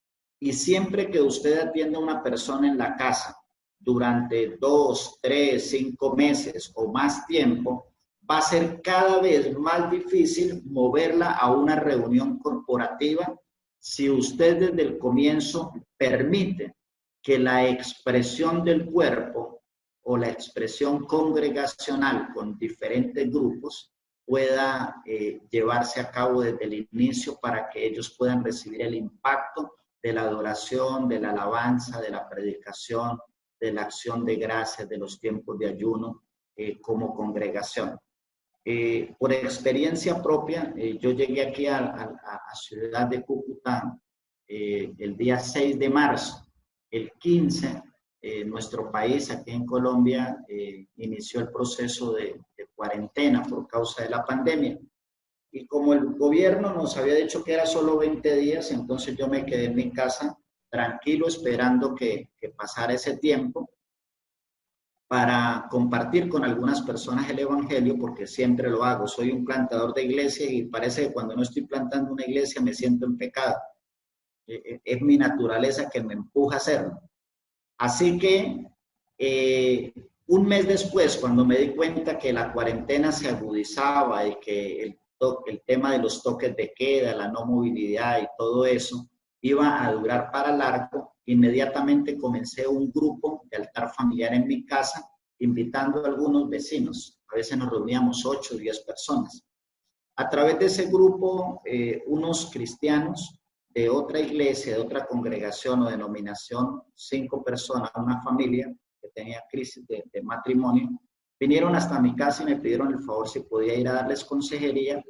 y siempre que usted atiende a una persona en la casa durante 2, 3, 5 meses o más tiempo, va a ser cada vez más difícil moverla a una reunión corporativa si usted desde el comienzo permite que la expresión del cuerpo o la expresión congregacional con diferentes grupos pueda llevarse a cabo desde el inicio para que ellos puedan recibir el impacto de la adoración, de la alabanza, de la predicación, de la acción de gracias, de los tiempos de ayuno como congregación. Por experiencia propia, yo llegué aquí a Ciudad de Cúcuta el día 6 de marzo. El 15, nuestro país, aquí en Colombia, inició el proceso de cuarentena por causa de la pandemia. Y como el gobierno nos había dicho que era solo 20 días, entonces yo me quedé en mi casa tranquilo esperando que pasara ese tiempo para compartir con algunas personas el evangelio, porque siempre lo hago. Soy un plantador de iglesia y parece que cuando no estoy plantando una iglesia me siento en pecado. Es mi naturaleza que me empuja a hacerlo. Así que un mes después, cuando me di cuenta que la cuarentena se agudizaba y que el tema de los toques de queda, la no movilidad y todo eso iba a durar para largo, inmediatamente comencé un grupo de altar familiar en mi casa, invitando a algunos vecinos. A veces nos reuníamos 8 o 10 personas. A través de ese grupo, unos cristianos de otra iglesia, de otra congregación o denominación, 5 personas, una familia que tenía crisis de matrimonio, vinieron hasta mi casa y me pidieron el favor si podía ir a darles consejería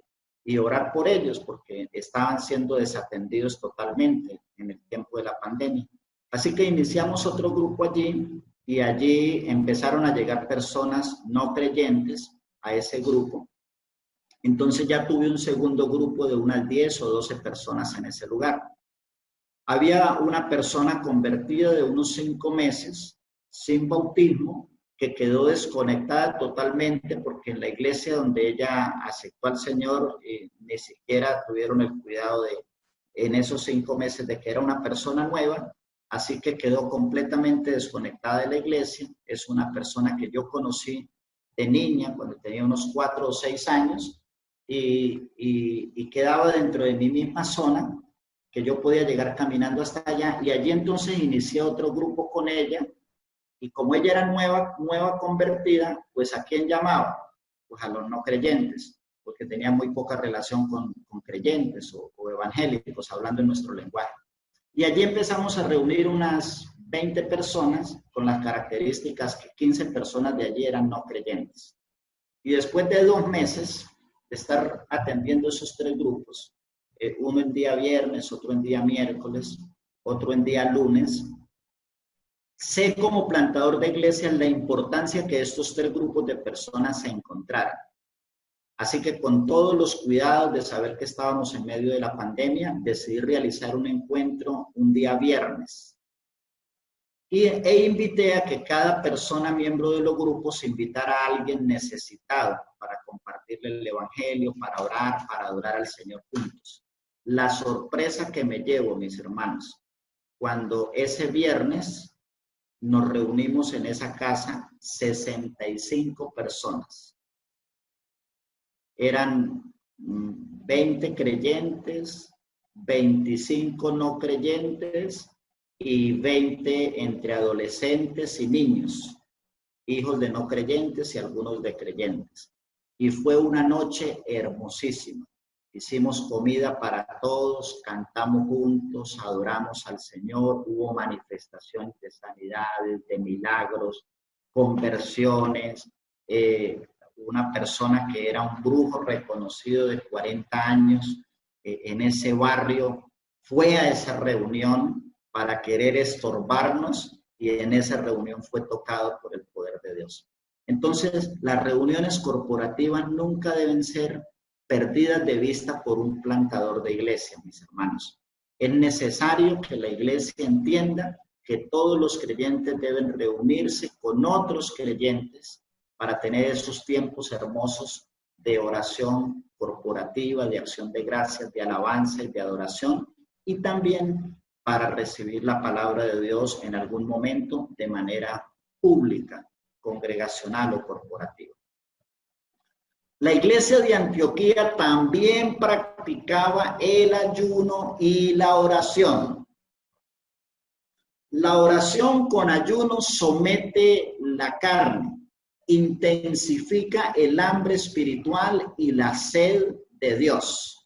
y orar por ellos, porque estaban siendo desatendidos totalmente en el tiempo de la pandemia. Así que iniciamos otro grupo allí y allí empezaron a llegar personas no creyentes a ese grupo. Entonces ya tuve un segundo grupo de unas 10 o 12 personas en ese lugar. Había una persona convertida de unos 5 meses, sin bautismo, que quedó desconectada totalmente porque en la iglesia donde ella aceptó al Señor ni siquiera tuvieron el cuidado en esos 5 meses de que era una persona nueva, así que quedó completamente desconectada de la iglesia. Es una persona que yo conocí de niña cuando tenía unos 4 o 6 años y quedaba dentro de mi misma zona, que yo podía llegar caminando hasta allá, y allí entonces inicié otro grupo con ella. Y como ella era nueva convertida, pues ¿a quién llamaba? Pues a los no creyentes, porque tenía muy poca relación con creyentes o evangélicos, hablando en nuestro lenguaje. Y allí empezamos a reunir unas 20 personas con las características que 15 personas de allí eran no creyentes. Y después de 2 meses de estar atendiendo esos 3 grupos, uno en día viernes, otro en día miércoles, otro en día lunes, sé como plantador de iglesias la importancia que estos 3 grupos de personas se encontraran. Así que con todos los cuidados de saber que estábamos en medio de la pandemia, decidí realizar un encuentro un día viernes. E invité a que cada persona miembro de los grupos invitara a alguien necesitado para compartirle el evangelio, para orar, para adorar al Señor juntos. La sorpresa que me llevo, mis hermanos, cuando ese viernes nos reunimos en esa casa 65 personas. Eran 20 creyentes, 25 no creyentes y 20 entre adolescentes y niños, hijos de no creyentes y algunos de creyentes. Y fue una noche hermosísima. hicimos comida para todos, cantamos juntos, adoramos al Señor, hubo manifestaciones de sanidades, de milagros, conversiones. Una persona que era un brujo reconocido de 40 años en ese barrio fue a esa reunión para querer estorbarnos y en esa reunión fue tocado por el poder de Dios. Entonces, las reuniones corporativas nunca deben ser perdidas de vista por un plantador de iglesia, mis hermanos. Es necesario que la iglesia entienda que todos los creyentes deben reunirse con otros creyentes para tener esos tiempos hermosos de oración corporativa, de acción de gracias, de alabanza y de adoración, y también para recibir la palabra de Dios en algún momento de manera pública, congregacional o corporativa. La iglesia de Antioquía también practicaba el ayuno y la oración. La oración con ayuno somete la carne, intensifica el hambre espiritual y la sed de Dios.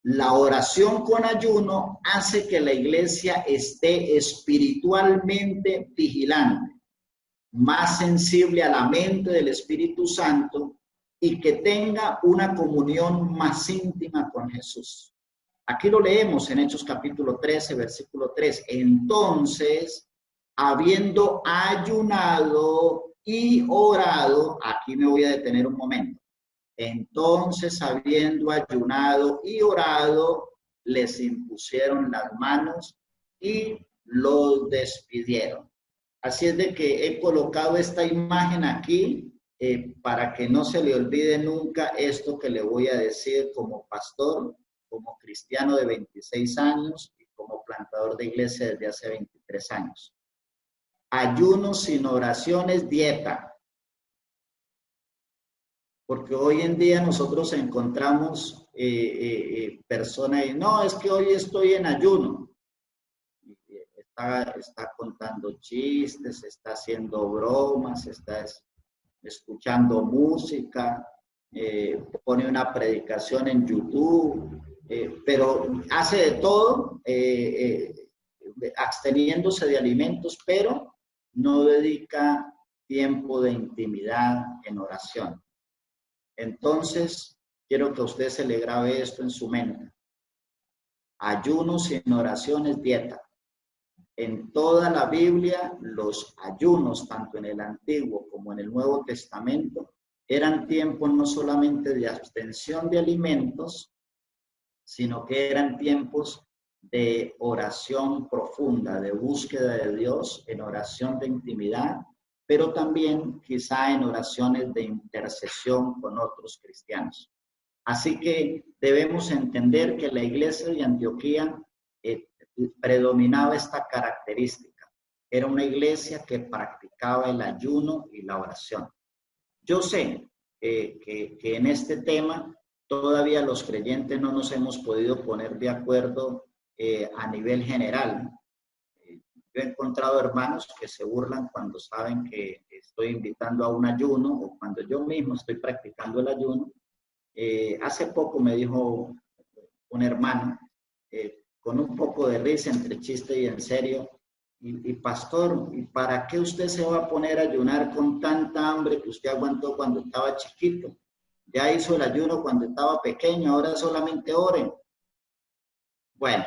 La oración con ayuno hace que la iglesia esté espiritualmente vigilante, más sensible a la mente del Espíritu Santo y que tenga una comunión más íntima con Jesús. Aquí lo leemos en Hechos capítulo 13, versículo 3. Entonces, habiendo ayunado y orado, aquí me voy a detener un momento. Entonces, habiendo ayunado y orado, les impusieron las manos y los despidieron. Así es de que he colocado esta imagen aquí para que no se le olvide nunca esto que le voy a decir como pastor, como cristiano de 26 años y como plantador de iglesia desde hace 23 años. Ayuno sin oración es dieta. Porque hoy en día nosotros encontramos personas y no, es que hoy estoy en ayuno. Está contando chistes, está haciendo bromas, está escuchando música, pone una predicación en YouTube, pero hace de todo, absteniéndose de alimentos, pero no dedica tiempo de intimidad en oración. Entonces, quiero que a usted se le grabe esto en su mente. Ayuno sin oración es dieta. En toda la Biblia, los ayunos, tanto en el Antiguo como en el Nuevo Testamento, eran tiempos no solamente de abstención de alimentos, sino que eran tiempos de oración profunda, de búsqueda de Dios, en oración de intimidad, pero también quizá en oraciones de intercesión con otros cristianos. Así que debemos entender que la iglesia de Antioquía predominaba esta característica. Era una iglesia que practicaba el ayuno y la oración. Yo sé que en este tema todavía los creyentes no nos hemos podido poner de acuerdo a nivel general. Yo he encontrado hermanos que se burlan cuando saben que estoy invitando a un ayuno o cuando yo mismo estoy practicando el ayuno. Hace poco me dijo un hermano, con un poco de risa entre chiste y en serio, y pastor, ¿y para qué usted se va a poner a ayunar con tanta hambre que usted aguantó cuando estaba chiquito? Ya hizo el ayuno cuando estaba pequeño, ahora solamente ore. Bueno,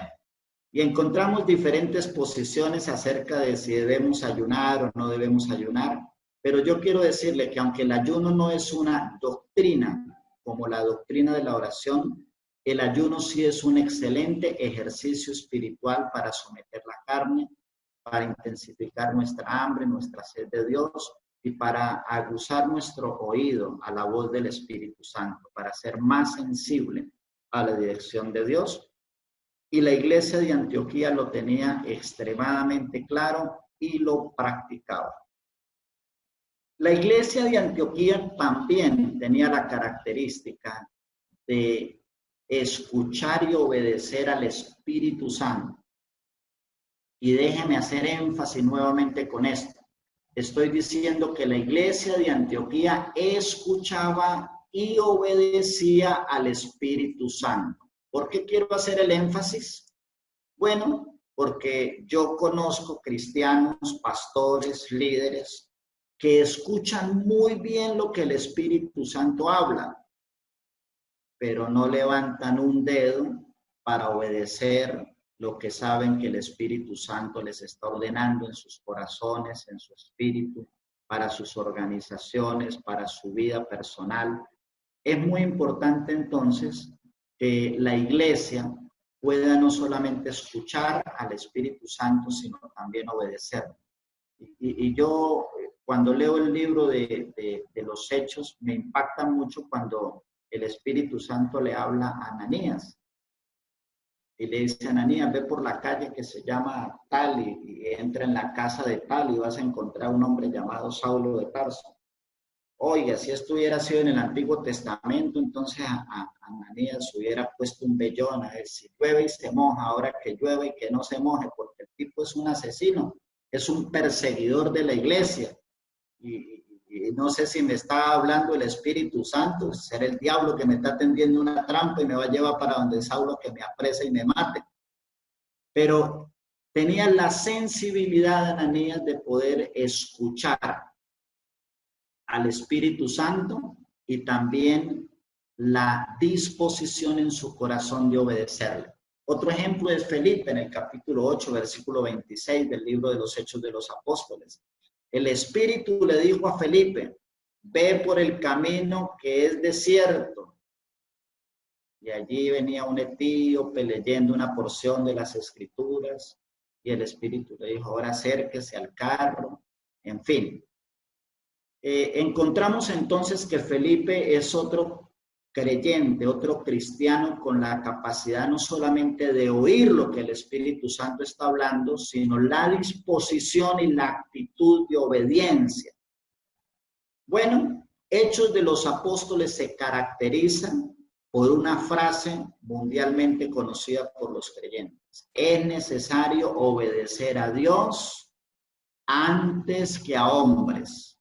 y encontramos diferentes posiciones acerca de si debemos ayunar o no debemos ayunar, pero yo quiero decirle que aunque el ayuno no es una doctrina como la doctrina de la oración, el ayuno sí es un excelente ejercicio espiritual para someter la carne, para intensificar nuestra hambre, nuestra sed de Dios y para aguzar nuestro oído a la voz del Espíritu Santo, para ser más sensible a la dirección de Dios. Y la iglesia de Antioquía lo tenía extremadamente claro y lo practicaba. La iglesia de Antioquía también tenía la característica de escuchar y obedecer al Espíritu Santo. Y déjeme hacer énfasis nuevamente con esto. Estoy diciendo que la iglesia de Antioquía escuchaba y obedecía al Espíritu Santo. ¿Por qué quiero hacer el énfasis? Bueno, porque yo conozco cristianos, pastores, líderes, que escuchan muy bien lo que el Espíritu Santo habla, pero no levantan un dedo para obedecer lo que saben que el Espíritu Santo les está ordenando en sus corazones, en su espíritu, para sus organizaciones, para su vida personal. Es muy importante entonces que la iglesia pueda no solamente escuchar al Espíritu Santo, sino también obedecer. Y yo, cuando leo el libro de los Hechos, me impacta mucho cuando el Espíritu Santo le habla a Ananías. Y le dice a Ananías, ve por la calle que se llama tal y entra en la casa de tal y vas a encontrar un hombre llamado Saulo de Tarso. Oiga, si esto hubiera sido en el Antiguo Testamento, entonces a Ananías hubiera puesto un vellón, a ver si llueve y se moja, ahora que llueve y que no se moje, porque el tipo es un asesino, es un perseguidor de la iglesia. Y no sé si me está hablando el Espíritu Santo, será el diablo que me está tendiendo una trampa y me va a llevar para donde Saulo que me aprese y me mate. Pero tenía la sensibilidad de Ananías de poder escuchar al Espíritu Santo y también la disposición en su corazón de obedecerle. Otro ejemplo es Felipe en el capítulo 8, versículo 26 del libro de los Hechos de los Apóstoles. El Espíritu le dijo a Felipe, ve por el camino que es desierto. Y allí venía un etíope leyendo una porción de las Escrituras y el Espíritu le dijo, ahora acérquese al carro. En fin, encontramos entonces que Felipe es otro creyente, otro cristiano con la capacidad no solamente de oír lo que el Espíritu Santo está hablando, sino la disposición y la actitud de obediencia. Bueno, Hechos de los Apóstoles se caracterizan por una frase mundialmente conocida por los creyentes. Es necesario obedecer a Dios antes que a hombres.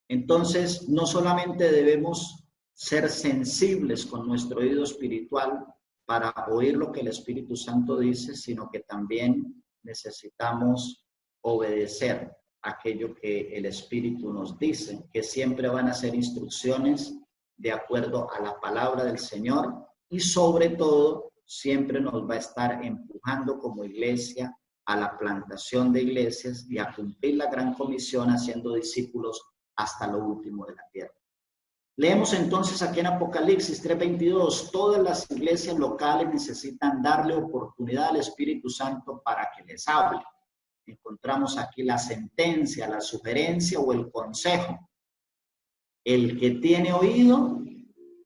Entonces, no solamente debemos ser sensibles con nuestro oído espiritual para oír lo que el Espíritu Santo dice, sino que también necesitamos obedecer aquello que el Espíritu nos dice, que siempre van a ser instrucciones de acuerdo a la palabra del Señor y sobre todo siempre nos va a estar empujando como iglesia a la plantación de iglesias y a cumplir la gran comisión haciendo discípulos hasta lo último de la tierra. Leemos entonces aquí en Apocalipsis 3:22, todas las iglesias locales necesitan darle oportunidad al Espíritu Santo para que les hable. Encontramos aquí la sentencia, la sugerencia o el consejo. El que tiene oído,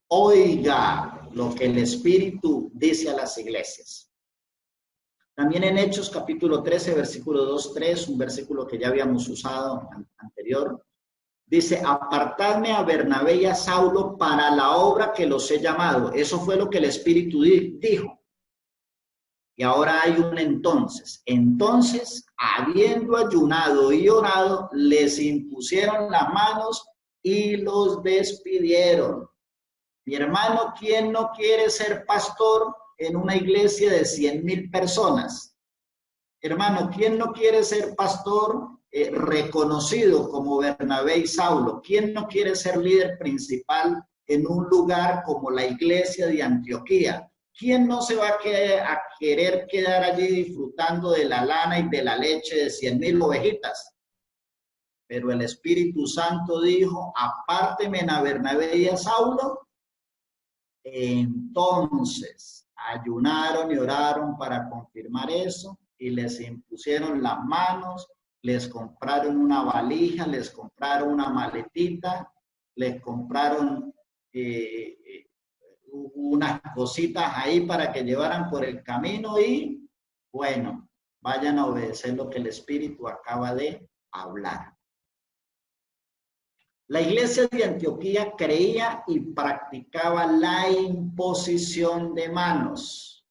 oiga lo que el Espíritu dice a las iglesias. También en Hechos capítulo 13, versículo 2-3, un versículo que ya habíamos usado anterior, dice, apartadme a Bernabé y a Saulo para la obra que los he llamado. Eso fue lo que el Espíritu dijo. Y ahora hay un entonces. Entonces, habiendo ayunado y orado, les impusieron las manos y los despidieron. Mi hermano, ¿quién no quiere ser pastor en una iglesia de 100,000 personas? Hermano, ¿quién no quiere ser pastor reconocido como Bernabé y Saulo? ¿Quién no quiere ser líder principal en un lugar como la iglesia de Antioquía? ¿Quién no se va a querer quedar allí disfrutando de la lana y de la leche de 100,000 ovejitas? Pero el Espíritu Santo dijo, apárteme a Bernabé y a Saulo. Entonces ayunaron y oraron para confirmar eso y les impusieron las manos, les compraron una valija, les compraron una maletita, les compraron unas cositas ahí para que llevaran por el camino y bueno, vayan a obedecer lo que el Espíritu acaba de hablar. La iglesia de Antioquía creía y practicaba la imposición de manos.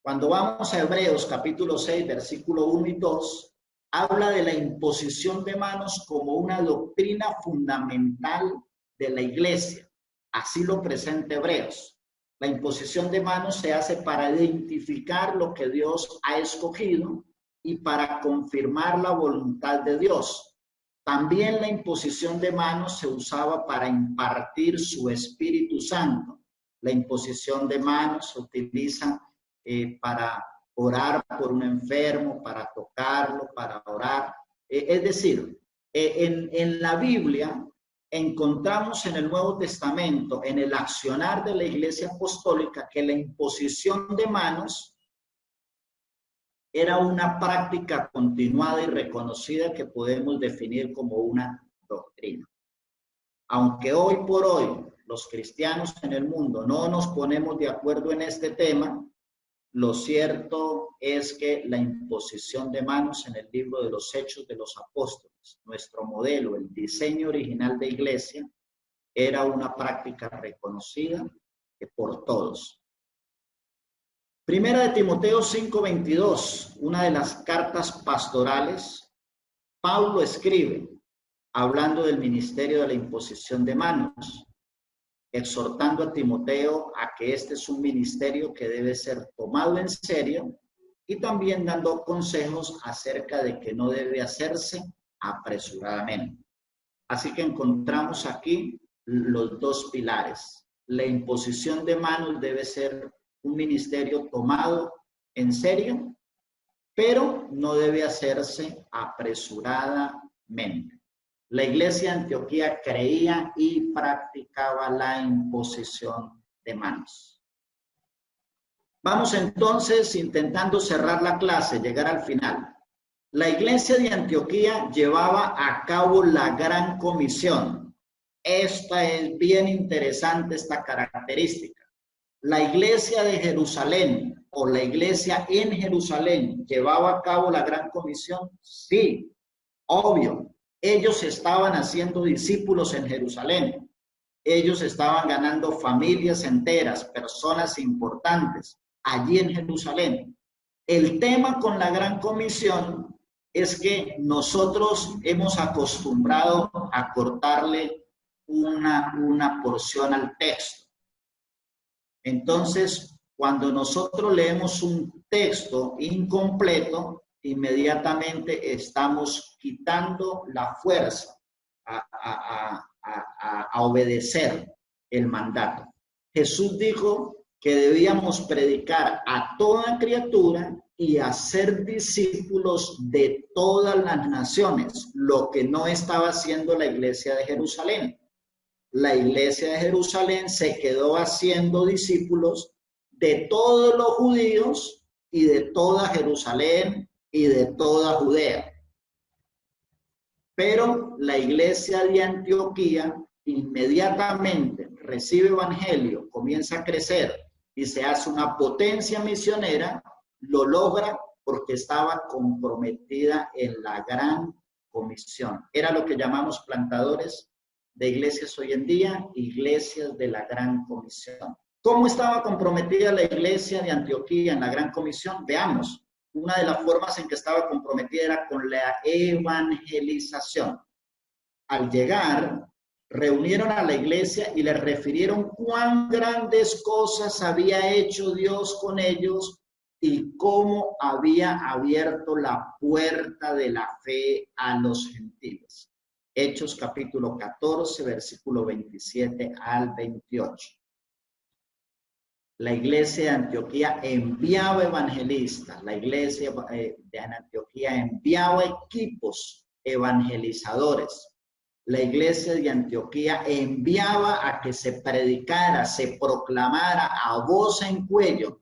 Cuando vamos a Hebreos capítulo 6, versículo 1 y 2, habla de la imposición de manos como una doctrina fundamental de la iglesia. Así lo presenta Hebreos. La imposición de manos se hace para identificar lo que Dios ha escogido y para confirmar la voluntad de Dios. También la imposición de manos se usaba para impartir su Espíritu Santo. La imposición de manos se utiliza para orar por un enfermo, para tocarlo, para orar. Es decir, en la Biblia encontramos en el Nuevo Testamento, en el accionar de la Iglesia Apostólica, que la imposición de manos era una práctica continuada y reconocida que podemos definir como una doctrina. Aunque hoy por hoy los cristianos en el mundo no nos ponemos de acuerdo en este tema, lo cierto es que la imposición de manos en el libro de los Hechos de los Apóstoles, nuestro modelo, el diseño original de iglesia, era una práctica reconocida por todos. Primera de Timoteo 5:22, una de las cartas pastorales, Pablo escribe, hablando del ministerio de la imposición de manos, exhortando a Timoteo a que este es un ministerio que debe ser tomado en serio y también dando consejos acerca de que no debe hacerse apresuradamente. Así que encontramos aquí los dos pilares. La imposición de manos debe ser un ministerio tomado en serio, pero no debe hacerse apresuradamente. La iglesia de Antioquía creía y practicaba la imposición de manos. Vamos entonces intentando cerrar la clase, llegar al final. La iglesia de Antioquía llevaba a cabo la gran comisión. Esta es bien interesante, esta característica. La iglesia de Jerusalén o la iglesia en Jerusalén llevaba a cabo la gran comisión. Sí, obvio. Ellos estaban haciendo discípulos en Jerusalén. Ellos estaban ganando familias enteras, personas importantes allí en Jerusalén. El tema con la gran comisión es que nosotros hemos acostumbrado a cortarle una porción al texto. Entonces, cuando nosotros leemos un texto incompleto, inmediatamente estamos quitando la fuerza a obedecer el mandato. Jesús dijo que debíamos predicar a toda criatura y hacer discípulos de todas las naciones, lo que no estaba haciendo la iglesia de Jerusalén. La iglesia de Jerusalén se quedó haciendo discípulos de todos los judíos y de toda Jerusalén y de toda Judea. Pero la iglesia de Antioquía inmediatamente recibe evangelio, comienza a crecer y se hace una potencia misionera, lo logra porque estaba comprometida en la gran comisión. Era lo que llamamos plantadores de iglesias hoy en día, iglesias de la gran comisión. ¿Cómo estaba comprometida la iglesia de Antioquía en la gran comisión? Veamos. Una de las formas en que estaba comprometida era con la evangelización. Al llegar, reunieron a la iglesia y les refirieron cuán grandes cosas había hecho Dios con ellos y cómo había abierto la puerta de la fe a los gentiles. Hechos capítulo 14, versículo 27 al 28. La iglesia de Antioquía enviaba evangelistas, la iglesia de Antioquía enviaba equipos evangelizadores. La iglesia de Antioquía enviaba a que se predicara, se proclamara a voz en cuello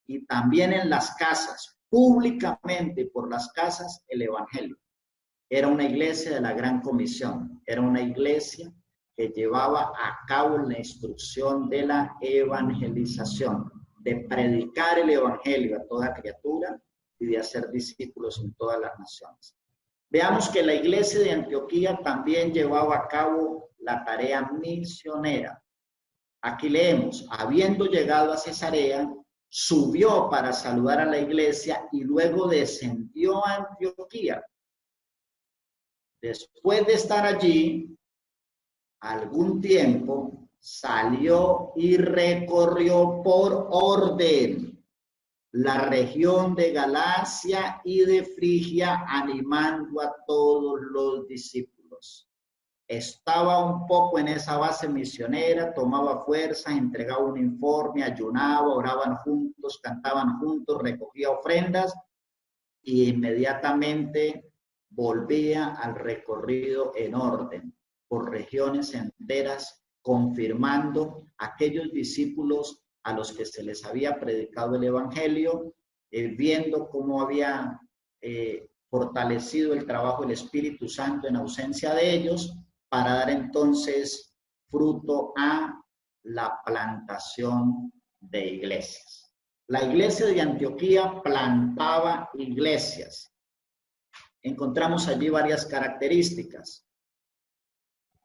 y también en las casas, públicamente por las casas, el evangelio. Era una iglesia de la gran comisión, era una iglesia que llevaba a cabo la instrucción de la evangelización, de predicar el evangelio a toda criatura y de hacer discípulos en todas las naciones. Veamos que la iglesia de Antioquía también llevaba a cabo la tarea misionera. Aquí leemos, habiendo llegado a Cesarea, subió para saludar a la iglesia y luego descendió a Antioquía. Después de estar allí algún tiempo, salió y recorrió por orden la región de Galacia y de Frigia, animando a todos los discípulos. Estaba un poco en esa base misionera, tomaba fuerzas, entregaba un informe, ayunaba, oraban juntos, cantaban juntos, recogía ofrendas y inmediatamente volvía al recorrido en orden por regiones enteras, confirmando aquellos discípulos a los que se les había predicado el evangelio, viendo cómo había fortalecido el trabajo del Espíritu Santo en ausencia de ellos, para dar entonces fruto a la plantación de iglesias. La iglesia de Antioquía plantaba iglesias. Encontramos allí varias características.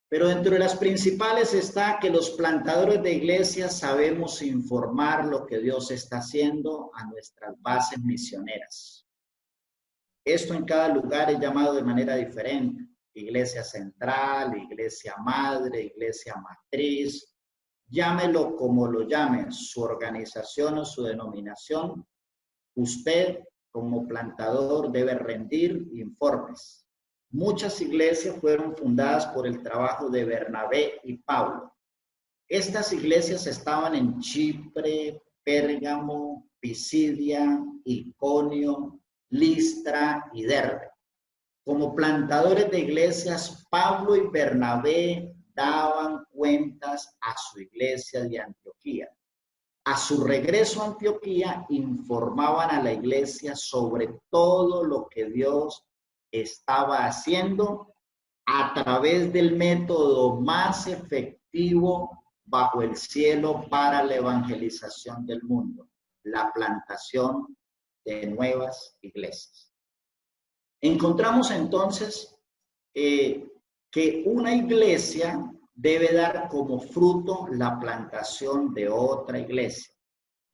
Pero dentro de las principales está que los plantadores de iglesias sabemos informar lo que Dios está haciendo a nuestras bases misioneras. Esto en cada lugar es llamado de manera diferente. Iglesia central, iglesia madre, iglesia matriz. Llámelo como lo llame, su organización o su denominación. Usted, como plantador, debe rendir informes. Muchas iglesias fueron fundadas por el trabajo de Bernabé y Pablo. Estas iglesias estaban en Chipre, Pérgamo, Pisidia, Iconio, Listra y Derbe. Como plantadores de iglesias, Pablo y Bernabé daban cuentas a su iglesia de Antioquía. A su regreso a Antioquía, informaban a la iglesia sobre todo lo que Dios estaba haciendo a través del método más efectivo bajo el cielo para la evangelización del mundo, la plantación de nuevas iglesias. Encontramos entonces que una iglesia debe dar como fruto la plantación de otra iglesia.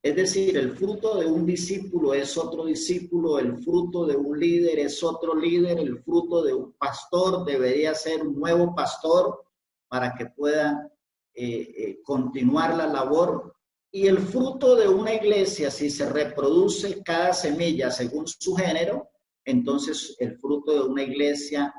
Es decir, el fruto de un discípulo es otro discípulo, el fruto de un líder es otro líder, el fruto de un pastor debería ser un nuevo pastor para que pueda continuar la labor. Y el fruto de una iglesia, si se reproduce cada semilla según su género, entonces el fruto de una iglesia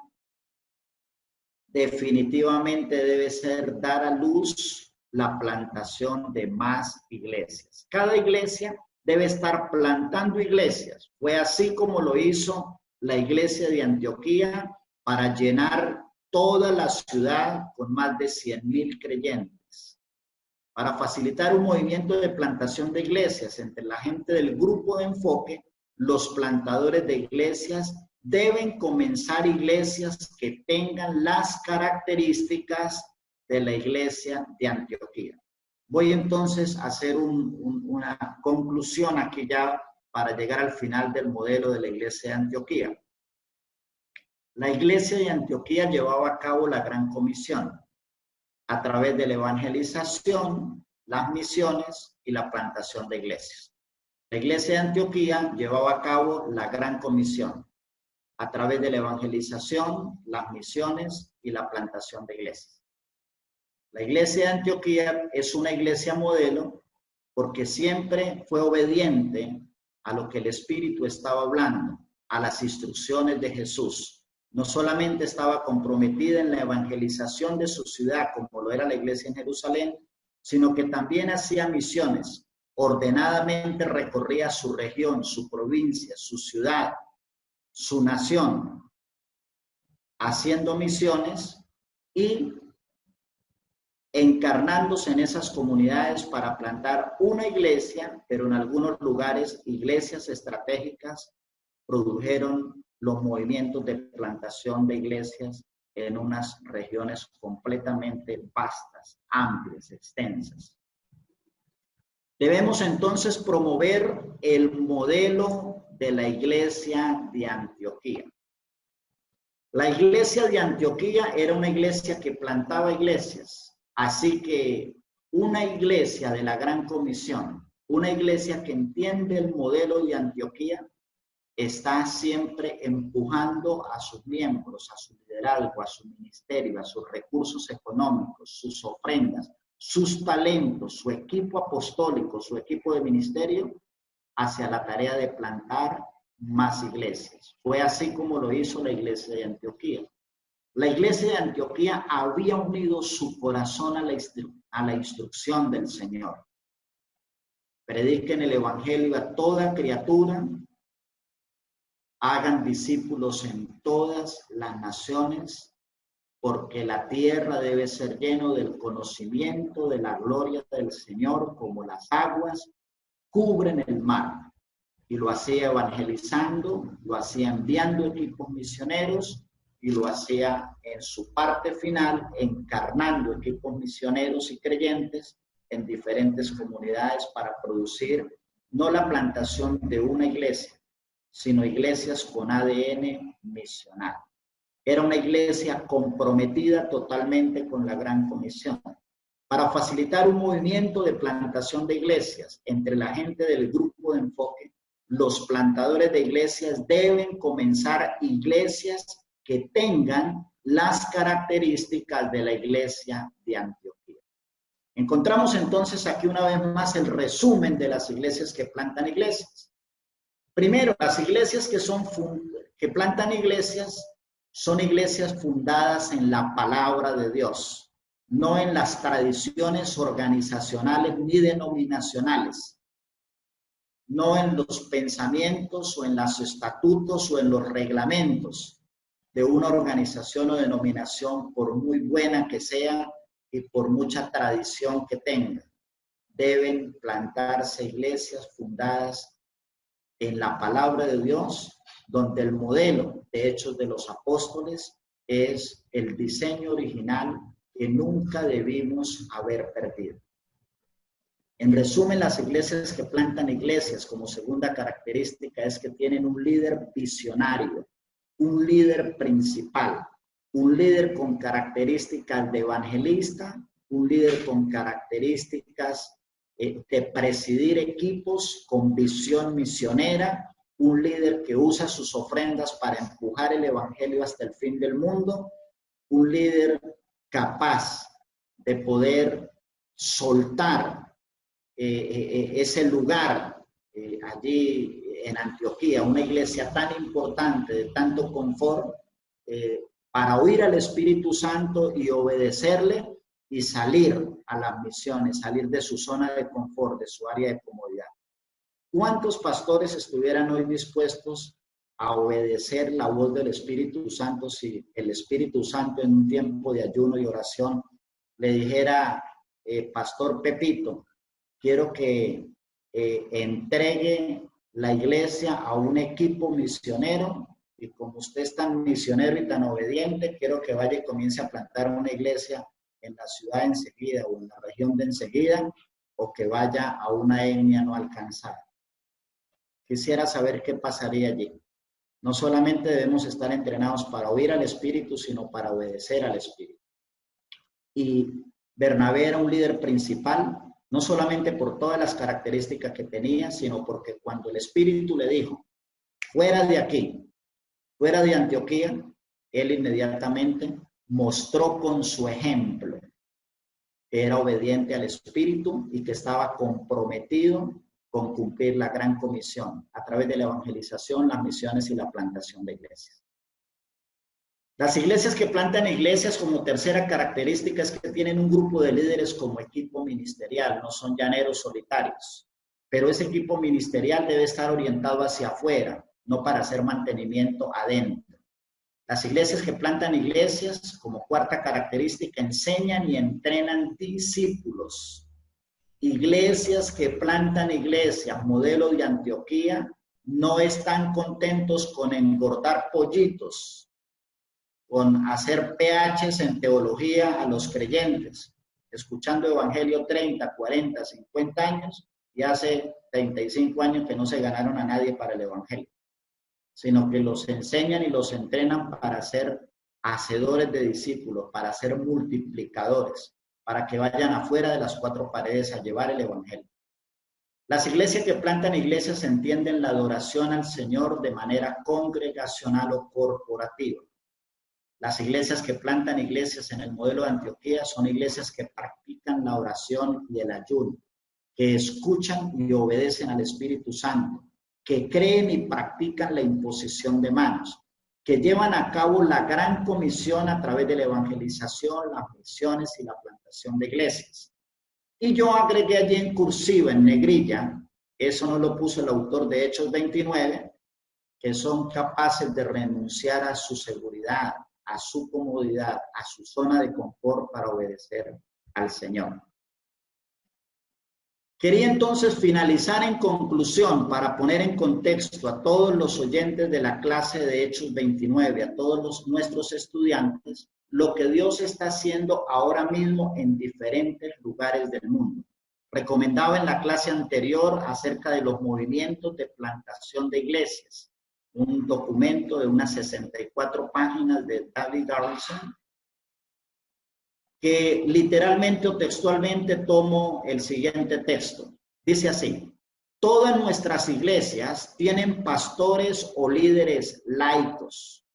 definitivamente debe ser dar a luz la plantación de más iglesias. Cada iglesia debe estar plantando iglesias. Fue así como lo hizo la iglesia de Antioquía para llenar toda la ciudad con más de 100,000 creyentes. Para facilitar un movimiento de plantación de iglesias entre la gente del grupo de enfoque, los plantadores de iglesias deben comenzar iglesias que tengan las características de la iglesia de Antioquía. Voy entonces a hacer una conclusión aquí ya para llegar al final del modelo de la iglesia de Antioquía. La iglesia de Antioquía llevaba a cabo la gran comisión a través de la evangelización, las misiones y la plantación de iglesias. La iglesia de Antioquía llevaba a cabo la gran comisión a través de la evangelización, las misiones y la plantación de iglesias. La iglesia de Antioquía es una iglesia modelo porque siempre fue obediente a lo que el Espíritu estaba hablando, a las instrucciones de Jesús. No solamente estaba comprometida en la evangelización de su ciudad, como lo era la iglesia en Jerusalén, sino que también hacía misiones. Ordenadamente recorría su región, su provincia, su ciudad, su nación, haciendo misiones y encarnándose en esas comunidades para plantar una iglesia, pero en algunos lugares iglesias estratégicas produjeron los movimientos de plantación de iglesias en unas regiones completamente vastas, amplias, extensas. Debemos entonces promover el modelo de la iglesia de Antioquía. La iglesia de Antioquía era una iglesia que plantaba iglesias, así que una iglesia de la Gran Comisión, una iglesia que entiende el modelo de Antioquía, está siempre empujando a sus miembros, a su liderazgo, a su ministerio, a sus recursos económicos, sus ofrendas, sus talentos, su equipo apostólico, su equipo de ministerio, hacia la tarea de plantar más iglesias. Fue así como lo hizo la iglesia de Antioquía. La iglesia de Antioquía había unido su corazón a la instrucción del Señor. Prediquen el evangelio a toda criatura, hagan discípulos en todas las naciones, porque la tierra debe ser llena del conocimiento de la gloria del Señor, como las aguas cubren el mar. Y lo hacía evangelizando, lo hacía enviando equipos misioneros y lo hacía en su parte final encarnando equipos misioneros y creyentes en diferentes comunidades para producir no la plantación de una iglesia, sino iglesias con ADN misional. Era una iglesia comprometida totalmente con la Gran Comisión. Para facilitar un movimiento de plantación de iglesias entre la gente del grupo de enfoque, los plantadores de iglesias deben comenzar iglesias que tengan las características de la iglesia de Antioquía. Encontramos entonces aquí una vez más el resumen de las iglesias que plantan iglesias. Primero, las iglesias que plantan iglesias son iglesias fundadas en la palabra de Dios, no en las tradiciones organizacionales ni denominacionales, no en los pensamientos o en los estatutos o en los reglamentos de una organización o denominación, por muy buena que sea y por mucha tradición que tenga. Deben plantarse iglesias fundadas en la palabra de Dios, donde el modelo de Hechos de los Apóstoles es el diseño original que nunca debimos haber perdido. En resumen, las iglesias que plantan iglesias como segunda característica es que tienen un líder visionario, un líder principal, un líder con características de evangelista, un líder con características de presidir equipos con visión misionera, un líder que usa sus ofrendas para empujar el evangelio hasta el fin del mundo, un líder capaz de poder soltar ese lugar allí en Antioquía, una iglesia tan importante, de tanto confort, para oír al Espíritu Santo y obedecerle y salir a las misiones, salir de su zona de confort, de su área de comodidad. ¿Cuántos pastores estuvieran hoy dispuestos a obedecer la voz del Espíritu Santo si el Espíritu Santo en un tiempo de ayuno y oración le dijera, Pastor Pepito, quiero que entregue la iglesia a un equipo misionero y como usted es tan misionero y tan obediente, quiero que vaya y comience a plantar una iglesia en la ciudad de enseguida o en la región de enseguida, o que vaya a una etnia no alcanzada? Quisiera saber qué pasaría allí. No solamente debemos estar entrenados para oír al Espíritu, sino para obedecer al Espíritu. Y Bernabé era un líder principal, no solamente por todas las características que tenía, sino porque cuando el Espíritu le dijo, fuera de aquí, fuera de Antioquía, él inmediatamente mostró con su ejemplo que era obediente al Espíritu y que estaba comprometido con cumplir la gran comisión a través de la evangelización, las misiones y la plantación de iglesias. Las iglesias que plantan iglesias como tercera característica es que tienen un grupo de líderes como equipo ministerial, no son llaneros solitarios, pero ese equipo ministerial debe estar orientado hacia afuera, no para hacer mantenimiento adentro. Las iglesias que plantan iglesias, como cuarta característica, enseñan y entrenan discípulos. Iglesias que plantan iglesias, modelo de Antioquía, no están contentos con engordar pollitos, con hacer PHs en teología a los creyentes, escuchando evangelio 30, 40, 50 años, y hace 35 años que no se ganaron a nadie para el evangelio, sino que los enseñan y los entrenan para ser hacedores de discípulos, para ser multiplicadores, para que vayan afuera de las cuatro paredes a llevar el evangelio. Las iglesias que plantan iglesias entienden la adoración al Señor de manera congregacional o corporativa. Las iglesias que plantan iglesias en el modelo de Antioquía son iglesias que practican la oración y el ayuno, que escuchan y obedecen al Espíritu Santo, que creen y practican la imposición de manos, que llevan a cabo la gran comisión a través de la evangelización, las misiones y la plantación de iglesias. Y yo agregué allí en cursiva, en negrilla, eso no lo puso el autor de Hechos 29, que son capaces de renunciar a su seguridad, a su comodidad, a su zona de confort para obedecer al Señor. Quería entonces finalizar en conclusión para poner en contexto a todos los oyentes de la clase de Hechos 29, a todos nuestros estudiantes, lo que Dios está haciendo ahora mismo en diferentes lugares del mundo. Recomendaba en la clase anterior acerca de los movimientos de plantación de iglesias, un documento de unas 64 páginas de David Garrison, que literalmente o textualmente tomo el siguiente texto. Dice así: todas nuestras iglesias tienen pastores o líderes laicos,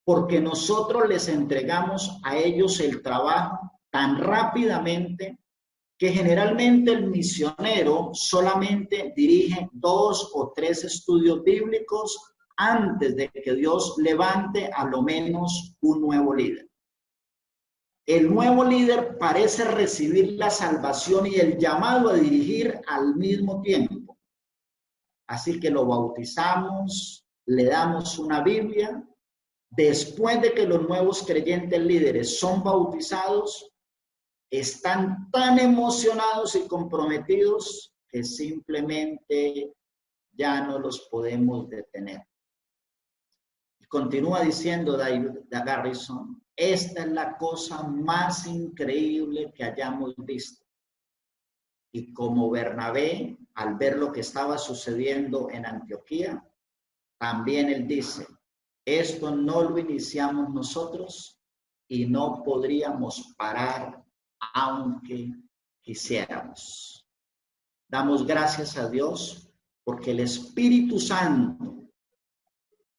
porque nosotros les entregamos a ellos el trabajo tan rápidamente que generalmente el misionero solamente dirige 2 o 3 estudios bíblicos antes de que Dios levante a lo menos un nuevo líder. El nuevo líder parece recibir la salvación y el llamado a dirigir al mismo tiempo. Así que lo bautizamos, le damos una Biblia. Después de que los nuevos creyentes líderes son bautizados, están tan emocionados y comprometidos que simplemente ya no los podemos detener. Y continúa diciendo David Garrison: esta es la cosa más increíble que hayamos visto. Y como Bernabé, al ver lo que estaba sucediendo en Antioquía, también él dice: esto no lo iniciamos nosotros y no podríamos parar aunque quisiéramos. Damos gracias a Dios porque el Espíritu Santo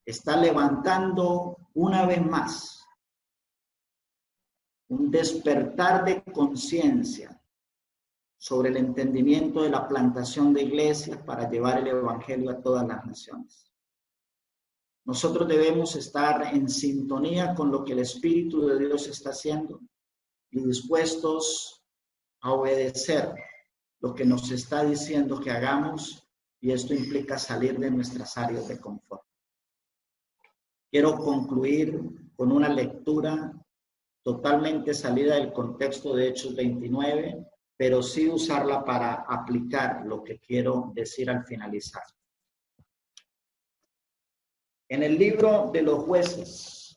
está levantando una vez más un despertar de conciencia sobre el entendimiento de la plantación de iglesias para llevar el evangelio a todas las naciones. Nosotros debemos estar en sintonía con lo que el Espíritu de Dios está haciendo y dispuestos a obedecer lo que nos está diciendo que hagamos, y esto implica salir de nuestras áreas de confort. Quiero concluir con una lectura totalmente salida del contexto de Hechos 29, pero sí usarla para aplicar lo que quiero decir al finalizar. En el libro de los Jueces,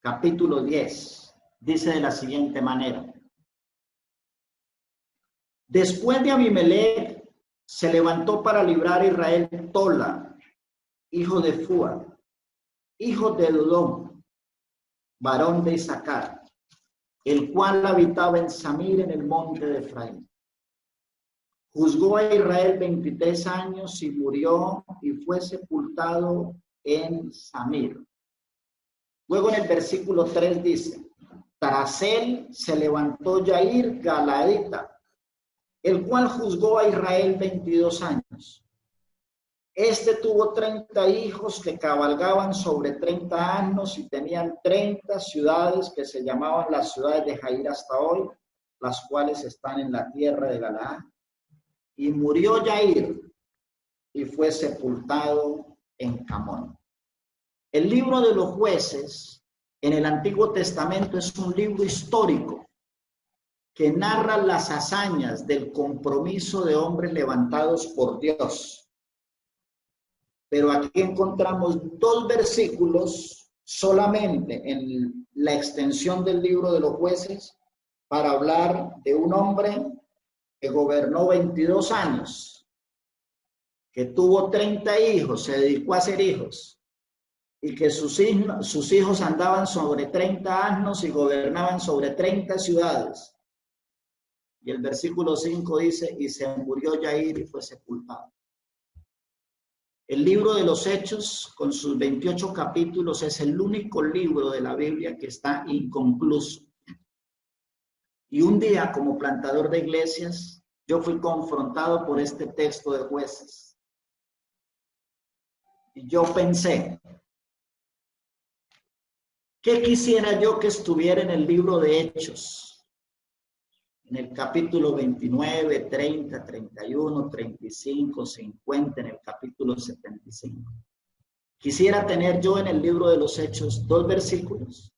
capítulo 10, dice de la siguiente manera: después de Abimelech, se levantó para librar a Israel Tola, hijo de Fua, hijo de Dodón, varón de Isaacar, el cual habitaba en Samir, en el monte de Efraín. Juzgó a Israel 23 años y murió y fue sepultado en Samir. Luego en el versículo 3 dice: tras él se levantó Yair Galaadita, el cual juzgó a Israel 22 años. Este tuvo 30 hijos que cabalgaban sobre 30 años y tenían 30 ciudades que se llamaban las ciudades de Jair hasta hoy, las cuales están en la tierra de Galaad. Y murió Yair y fue sepultado en Camón. El libro de los Jueces en el Antiguo Testamento es un libro histórico que narra las hazañas del compromiso de hombres levantados por Dios. Pero aquí encontramos 2 versículos solamente en la extensión del libro de los Jueces para hablar de un hombre que gobernó 22 años, que tuvo 30 hijos, se dedicó a hacer hijos, y que sus hijos andaban sobre 30 años y gobernaban sobre 30 ciudades. Y el versículo 5 dice, y se murió Jair y fue sepultado. El libro de los Hechos, con sus 28 capítulos, es el único libro de la Biblia que está inconcluso. Y un día, como plantador de iglesias, yo fui confrontado por este texto de Jueces. Y yo pensé, ¿qué quisiera yo que estuviera en el libro de Hechos? En el capítulo 29, 30, 31, 35, 50, en el capítulo 75. Quisiera tener yo en el libro de los Hechos 2 versículos.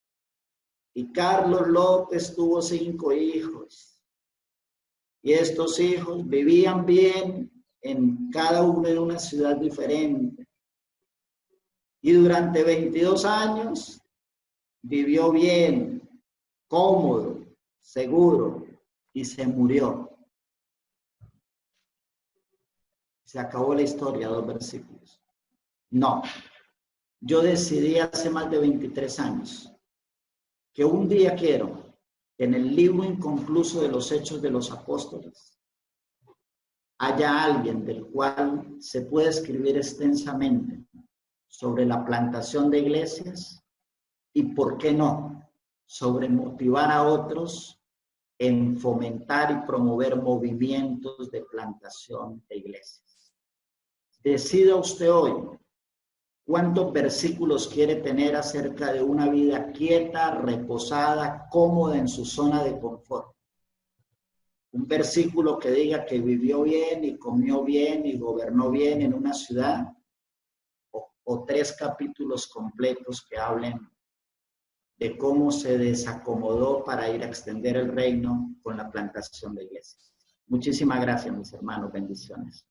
Y Carlos López tuvo 5 hijos. Y estos hijos vivían bien en cada uno de una ciudad diferente. Y durante 22 años vivió bien, cómodo, seguro, y se murió. Se acabó la historia, 2 versículos. No, yo decidí hace más de 23 años que un día quiero, en el libro inconcluso de los Hechos de los Apóstoles, haya alguien del cual se pueda escribir extensamente sobre la plantación de iglesias y, ¿por qué no?, sobre motivar a otros en fomentar y promover movimientos de plantación de iglesias. Decida usted hoy cuántos versículos quiere tener acerca de una vida quieta, reposada, cómoda en su zona de confort. Un versículo que diga que vivió bien y comió bien y gobernó bien en una ciudad, o 3 capítulos completos que hablen de cómo se desacomodó para ir a extender el reino con la plantación de iglesias. Muchísimas gracias, mis hermanos. Bendiciones.